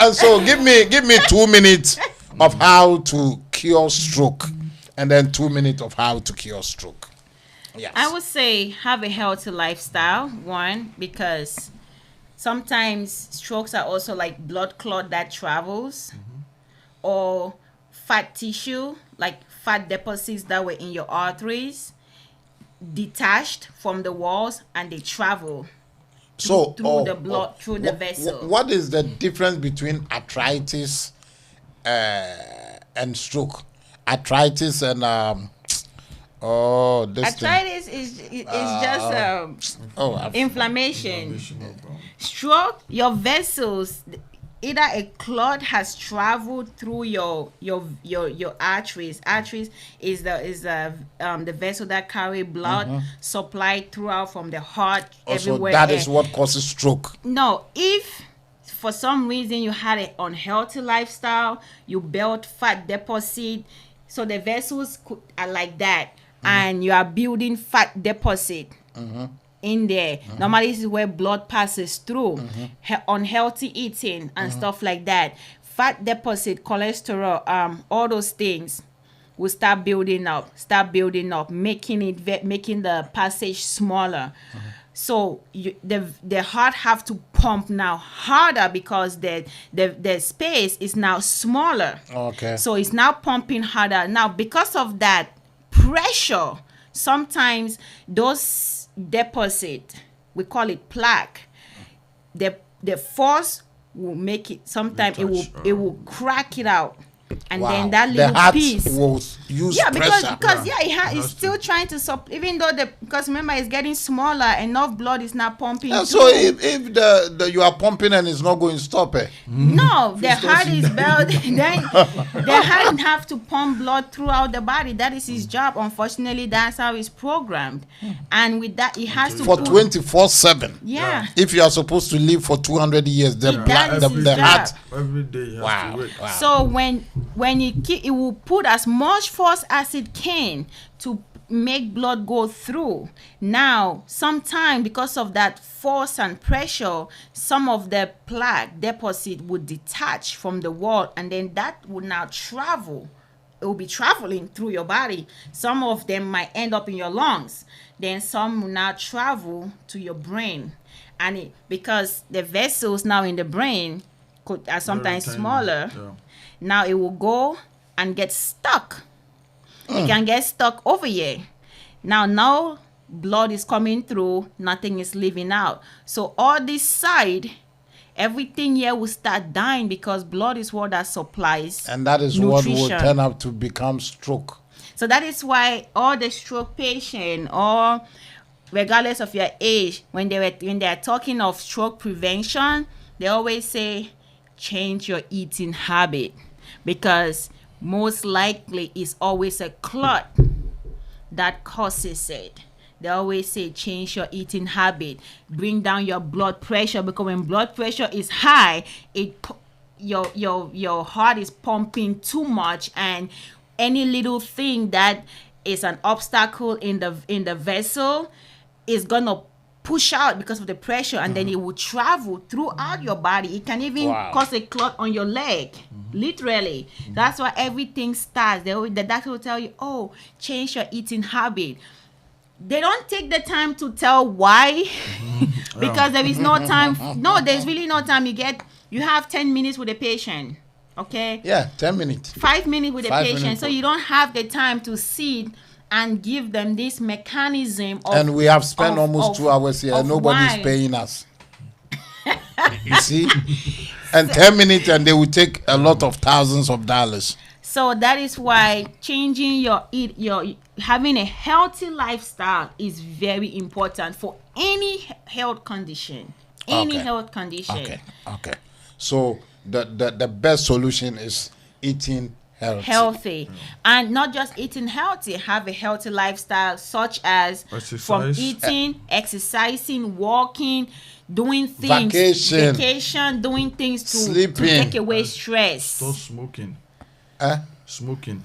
and so give me 2 minutes of how to cure stroke and then 2 minutes of how to cure stroke. Yes. I would say have a healthy lifestyle, one, because sometimes strokes are also like blood clot that travels or fat tissue, like fat deposits that were in your arteries, detached from the walls, and they travel through the blood, through the vessel. What is the difference between arthritis and stroke? Arthritis and arthritis is just inflammation. Stroke, your vessels, either a clot has traveled through your arteries. Arteries is the vessel that carry blood supplied throughout from the heart everywhere. That is what causes stroke. No, if for some reason you had an unhealthy lifestyle, you built fat deposit, so the vessels are like that, and you are building fat deposit in there. Normally this is where blood passes through. Unhealthy eating and stuff like that, fat deposit, cholesterol, all those things will start building up, making the passage smaller. So the heart have to pump now harder because the space is now smaller. Okay. So it's now pumping harder. Now because of that pressure, sometimes those deposit, we call it plaque, the force will make it, sometimes it will crack it out, and then that little the heart piece will use because pressure. it's still trying to even though because remember it's getting smaller, enough blood is not pumping through. So if the you are pumping and it's not going to stop it. No, the heart is built. Then the heart have to pump blood throughout the body. That is his job. Unfortunately, that's how it's programmed, and with that, it has to For 24/7. Yeah. If you are supposed to live for 200 years, the heart. Every day you have to wait. Wow. So when it will put as much force as it can to make blood go through. Now, sometimes because of that force and pressure, some of the plaque deposit would detach from the wall, and then that would now travel. It will be traveling through your body. Some of them might end up in your lungs. Then some will now travel to your brain, and because the vessels now in the brain are sometimes smaller. Yeah. Now it will go and get stuck. It can get stuck over here. Now blood is coming through, nothing is leaving out. So all this side, everything here will start dying because blood is what that supplies. And that is nutrition. what will turn out to become stroke. So that is why all the stroke patient, or regardless of your age, when they are talking of stroke prevention, they always say change your eating habit, because most likely it's always a clot that causes it. They always say change your eating habit, bring down your blood pressure, because when blood pressure is high, your heart is pumping too much, and any little thing that is an obstacle in the vessel is gonna push out because of the pressure, and then it will travel throughout your body. It can even cause a clot on your leg, literally. That's why everything starts. The doctor will tell you, oh, change your eating habit. They don't take the time to tell why, because there is no time. No, there's really no time. You have 10 minutes with a patient, okay? Yeah, 10 minutes. 5 minutes with a 5 patient. minutes. So you don't have the time to sit and give them this mechanism of, and we have spent almost 2 hours here and nobody's why. paying us. You see? And 10 minutes and they will take a lot of thousands of dollars. So that is why changing having a healthy lifestyle is very important for any health condition. Health condition. Okay. So the best solution is eating healthy. And not just eating healthy, have a healthy lifestyle, such as from Exercise. eating, exercising, walking, doing things, vacation, doing things to Sleeping. take away stress. Stop smoking. Smoking.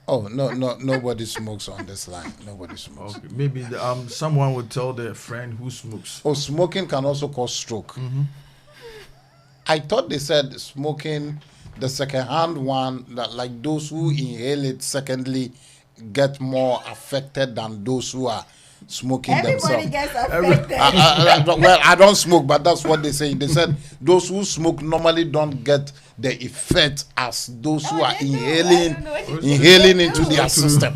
Oh, no, nobody smokes on this line. Nobody smokes. Okay. Maybe someone would tell their friend who smokes. Oh, smoking can also cause stroke. I thought they said smoking, the second-hand one, that like those who inhale it, secondly, get more affected than those who are smoking Everybody themselves. gets affected. Well, I don't smoke, but that's what they say. They said those who smoke normally don't get the effect as those who are they do. I inhaling don't know what you inhaling do. into their system.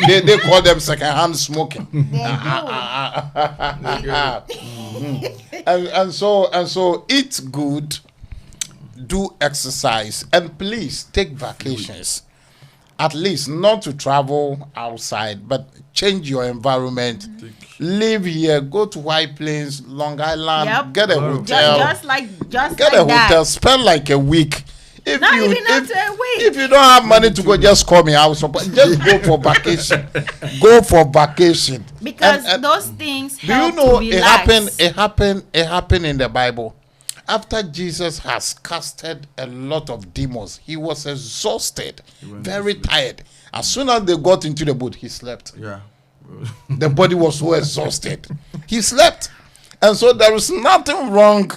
They call them second-hand smoking. And so eat good, do exercise, and please take vacations. At least not to travel outside, but change your environment. Live here, go to White Plains, Long Island, Yep. get a hotel. Just like Get a that. hotel, spend like a week. If Not you even up to a week. if you don't have money to go, just call me. I will support. Just go for vacation. Go for vacation. Because And those things do you help know to it relax. happened in the Bible? After Jesus has casted a lot of demons, he was exhausted, very tired. As soon as they got into the boat, he slept. Yeah. The body was so exhausted. He slept. And so there is nothing wrong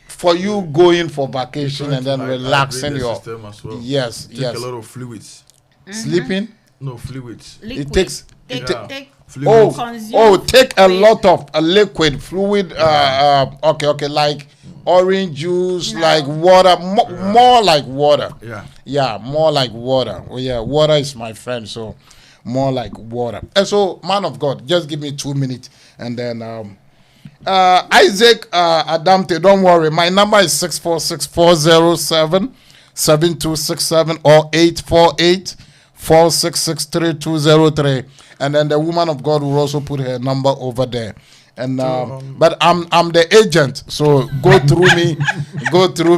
for you going for vacation and then relaxing your system as well. Yes, Take yes. a lot of fluids. Sleeping. No fluids. Liquid. It takes Take, Yeah. take Fluids. consume take a fluid. lot of liquid fluid. Okay, like orange juice, like water, more like water. Yeah. More like water. Oh yeah, water is my friend, so more like water. And so, man of God, just give me 2 minutes, and then Isaac Adamte, don't worry. My number is 646-407-7267 or 848-466-3203. And then the woman of God will also put her number over there. And but I'm the agent, so go through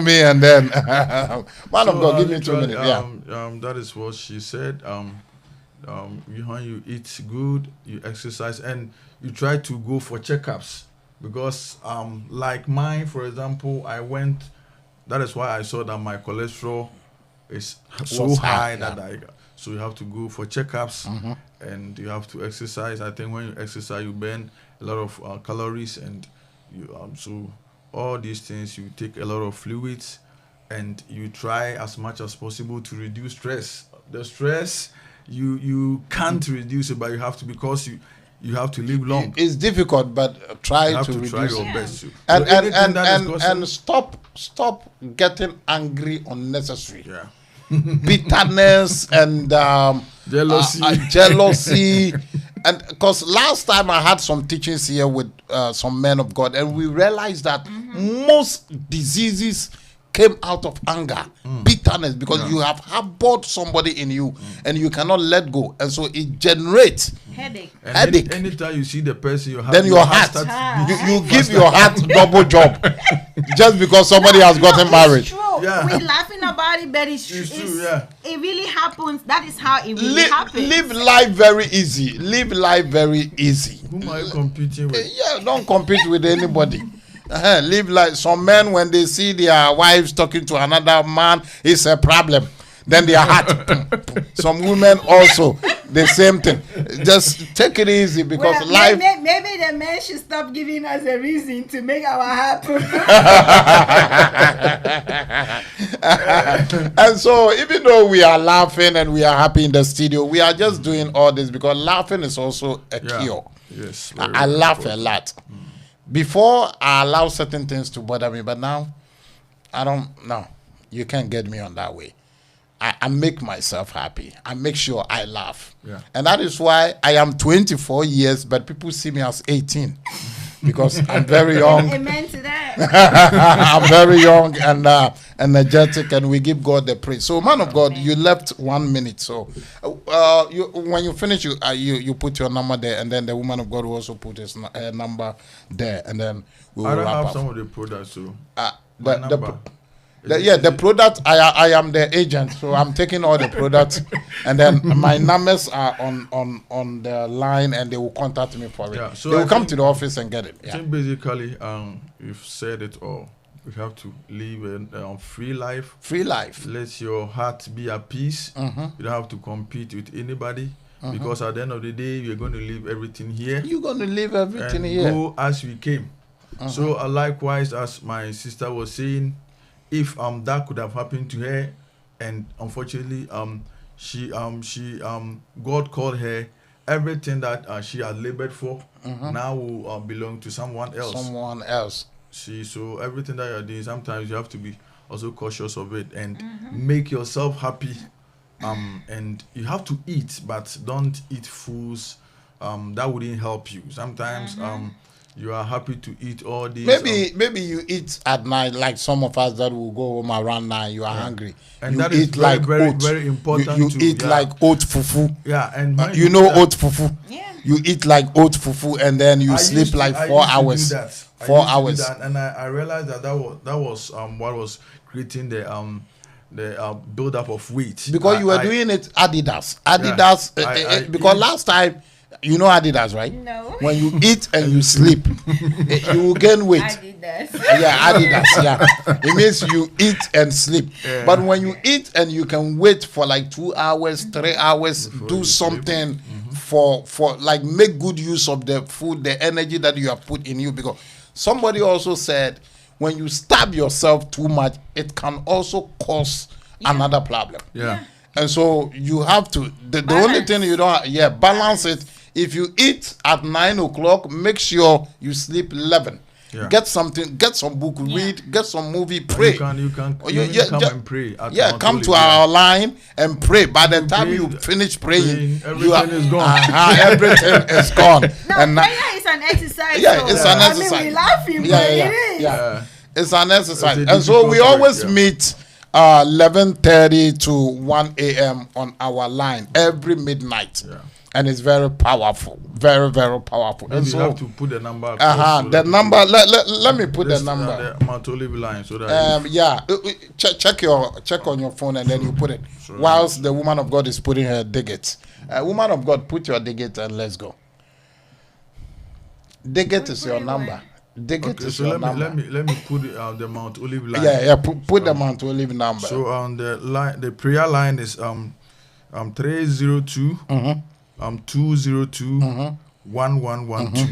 me, and then man of God, give me 2 minutes. That is what she said. You eat good, you exercise, and you try to go for checkups, because like mine, for example, I went. That is why I saw that my cholesterol is so high so you have to go for checkups, and you have to exercise. I think when you exercise, you burn a lot of calories, and you so all these things, you take a lot of fluids, and you try as much as possible to reduce stress. The stress you can't reduce it, but you have to, because you have to live long. It's difficult, but try You have to to reduce try it. your best to. And stop getting angry unnecessary. Yeah. Bitterness and jealousy. And because last time I had some teachings here with some men of God, and we realized that most diseases came out of anger, bitterness, because you have harbored somebody in you and you cannot let go, and so it generates headache. headache. Anytime you see the person, Then your heart, starts you give your heart double job just because somebody has gotten married. It's true. Yeah. We're laughing about it, but it's true, yeah. It really happens. That is how it really happens. Live life very easy. Live life very easy. Whom are you competing with? Yeah, don't compete with anybody. Live like some men, when they see their wives talking to another man, it's a problem. Then their heart. Some women also the same thing. Just take it easy, because life. Maybe the men should stop giving us a reason to make our happen. And so, even though we are laughing and we are happy in the studio, we are just doing all this because laughing is also a cure. Yes. I laugh a lot. Before, I allow certain things to bother me, but now I don't. No, you can't get me on that way. I make myself happy. I make sure I laugh. Yeah. And that is why I am 24 years, but people see me as 18 because I'm very young. Amen to that. I'm very young and energetic, and we give God the praise. So, man of God, you left 1 minute. So, when you finish, you put your number there, and then the woman of God will also put his number there, and then we will I don't wrap have up. some of the products, so The The product, I am the agent, so I'm taking all the products, and then my numbers are on the line, and they will contact me for it. Yeah, so they will I come think- to the office and get it. I Yeah. think basically, you've said it all. We have to live a free life. Free life. Let your heart be at peace. Mm-hmm. You don't have to compete with anybody, because at the end of the day, you're going to leave everything here You're gonna leave everything and here. go as we came. So likewise, as my sister was saying, if that could have happened to her, and unfortunately she God called her, everything that she had labored for now will belong to someone else. Someone else. See, so everything that you're doing, sometimes you have to be also cautious of it and make yourself happy. And you have to eat, but don't eat foods that wouldn't help you. Sometimes you are happy to eat all these. Maybe you eat at night, like some of us that will go home around 9. You are hungry. And you that is eat very, like very, oat. very important You too, eat yeah. like oat fufu. Yeah, and when You do know that- oat fufu. Yeah. You eat like oat fufu, and then you I sleep used to- like I 4 used to do hours. that. I 4 used to do hours. that, and I realized that was what was creating the build up of weight. Because you were doing it Adidas. Because last time, you know Adidas, right? No. When you eat and you sleep, you will gain weight. I did that. Yeah, Adidas. Yeah, it means you eat and sleep. But when you eat and you can wait for like 2 hours, 3 hours, do you something for like make good use of the food, the energy that you have put in you. Because somebody also said when you starve yourself too much, it can also cause another problem. Yeah. And so you have to, the only thing you don't, balance it. If you eat at 9 o'clock, make sure you sleep 11. Yeah. Get something, get some book, read, get some movie, pray. You can Oh, even come and pray. At Mount come to Olive, our line and pray. By the time pray, you finish praying, everything is gone. Everything is gone. No, And prayer is an exercise. Yeah, so, it's an exercise. I mean, we laughing, but yeah, it is. yeah. It's an exercise. It's a And so we difficult always work, meet 11:30 to 1 a.m. on our line every midnight. Yeah. And it's very powerful. Very, very powerful. Maybe And you so, have to put the number. across so the that number, let me put this, the number. the Mount Olive line, so that Check on your phone and then you put it. Whilst the woman of God is putting her digit. Woman of God, put your digit and let's go. Digit is your number. Digit okay, is so your let number. me put the Mount Olive line. Yeah. Put the Mount Olive number. So on the line, the prayer line is 302 202 1112. So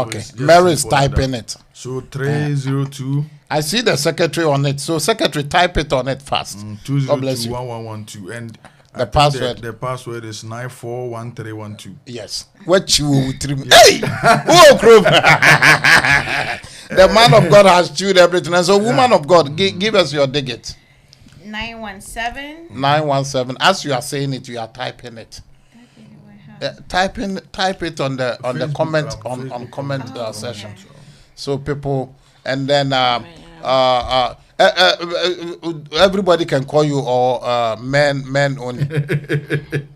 Okay. it's just Mary is simple like typing that. it. So 302 I see the secretary on it. So secretary, type it on it fast. God bless 202 you. 1112, and I The think password. The password is 941312. Yes. What you will trim? Hey! Oh, group. The man of God has chewed everything. And so, woman of God, give us your digit. 917. 917. As you are saying it, you are typing it. Type it on the Facebook, comment on Facebook comment comment. session. So people, and then everybody can call you, or men only,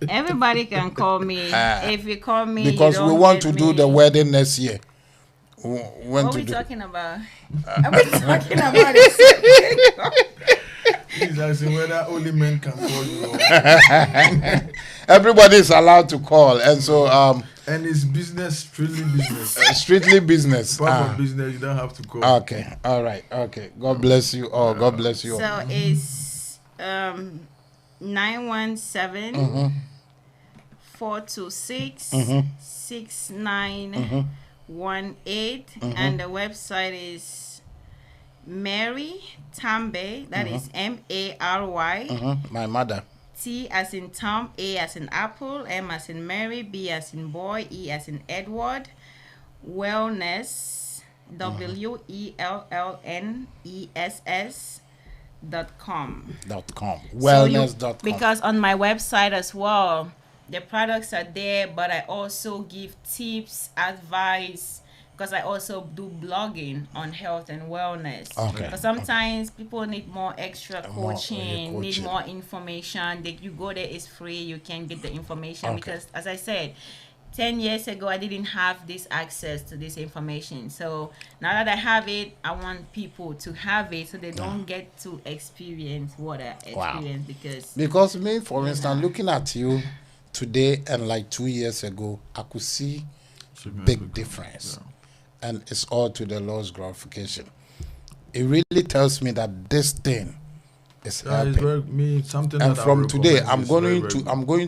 Everybody can call me. If you call me, because you we don't want get to do me. the wedding next year. We want What are to we do. talking about? Are we talking about it? He's asking whether only men can call you. Everybody is allowed to call, and so And it's business, strictly business. strictly business. Part of business, you don't have to call. Okay, all right, okay. God bless you all. God bless you all. So it's 917 426 6918, and the website is Mary Tambe. That is Mary. My mother. T as in Tom, A as in Apple, M as in Mary, B as in boy, E as in Edward, wellness, WELLNESS.com. Wellness.com. Because on my website as well, the products are there, but I also give tips, advice, because I also do blogging on health and wellness. Okay. But sometimes people need more extra More, coaching, need coaching. more information. You go there, it's free. You can get the information Okay. because, as I said, 10 years ago, I didn't have this access to this information. So now that I have it, I want people to have it so they don't get to experience what I experienced. Because me, for instance, looking at you today and like 2 years ago, I could see big difference. Yeah. And it's all to the Lord's glorification. It really tells me that this thing is helping. Something and that from today, I'm going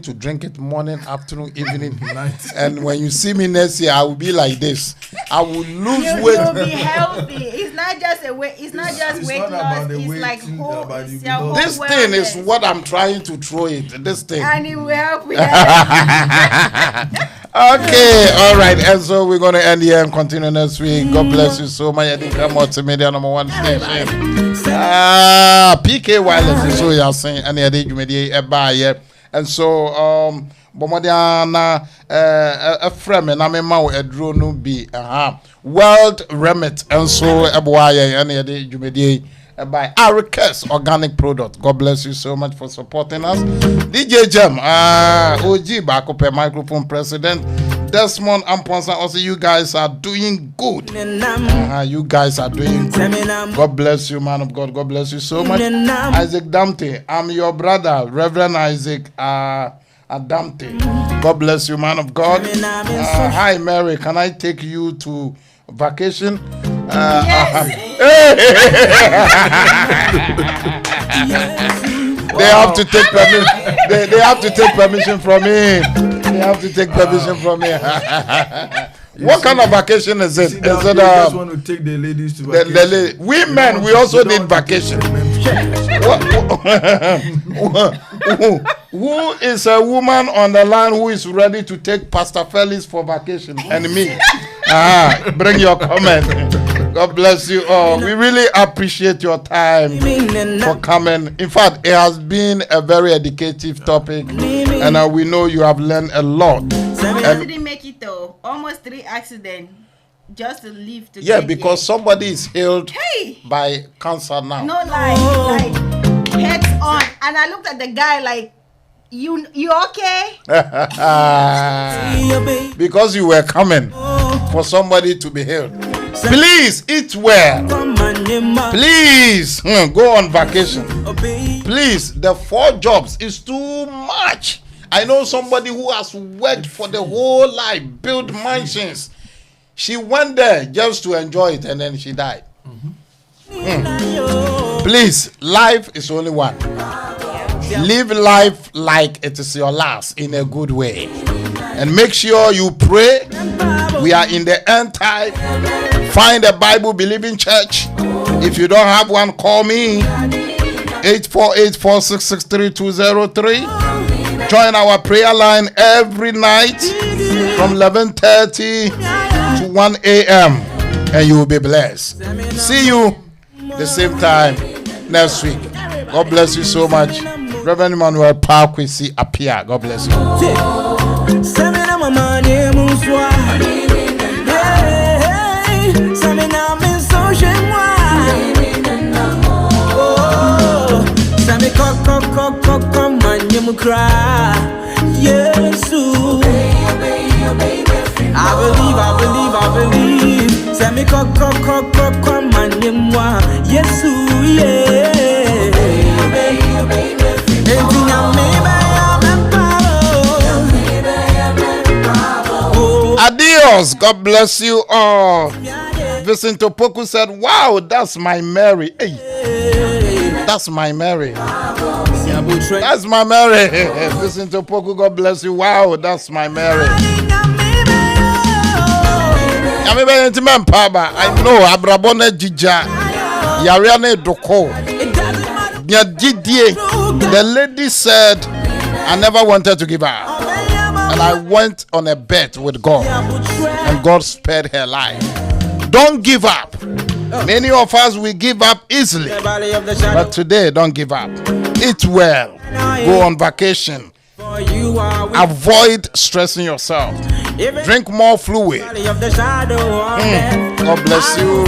to drink it morning, afternoon, evening, night. And when you see me next year, I will be like this. I will lose weight. You'll be healthy. It's not just a weight. It's not just weight loss. It's like whole. This thing is what I'm trying to throw it. This thing. And it will help with Okay, all right. And so we're going to end here and continue next week. God bless you so much. ADINKRA Multimedia #1 station. PK Wireless is so you're saying, and and so Bomodiana a frame and I'm a drone be World Remit and so Ebuaya and the by Aricus Organic Product. God bless you so much for supporting us. DJ Jam, OG Bakope Microphone President Desmond Amponsa. Also, you guys are doing good. You guys are doing good. God bless you, man of God. God bless you so much. Isaac Damte, I'm your brother, Reverend Isaac Adamte. God bless you, man of God. Hi, Mary. Can I take you to vacation? They have to take permission. They have to take permission from me. They have to take permission from me. What kind of vacation is it? Is it just want to take the ladies to vacation? Women, we also need vacation. Who is a woman on the line who is ready to take Pastor Felix for vacation? And me. Bring your comment. God bless you all. We really appreciate your time for coming. In fact, it has been a very educative topic, and we know you have learned a lot. I didn't make it though. Almost 3 accidents just to live to. Yeah, because somebody is healed by cancer now. No lie, like heads on, and I looked at the guy like, you okay? Because you were coming for somebody to be healed. Please eat well. Please go on vacation. Please, the 4 jobs is too much. I know somebody who has worked for the whole life, built mansions. She went there just to enjoy it and then she died. Please, life is only one. Live life like it is your last in a good way. And make sure you pray. We are in the end time. Find a Bible believing church. If you don't have one, call me. 848-466-3203. Join our prayer line every night from 11:30 to 1 a.m. and you will be blessed. See you the same time next week. God bless you so much. Reverend Emmanuel Parkwisi Apia. God bless you. Yes, I believe. Send me come and yes, Adios. God bless you all. Vincent Opoku said, wow, that's my Mary. Hey, that's my Mary. That's my Mary. Vincent Opoku, God bless you. Wow, that's my Mary. I know Abrabone Jija Yariane Doko. The lady said, I never wanted to give up. And I went on a bet with God. And God spared her life. Don't give up. Many of us will give up easily. But today, don't give up. Eat well. Go on vacation. Avoid stressing yourself. Drink more fluid. God bless you.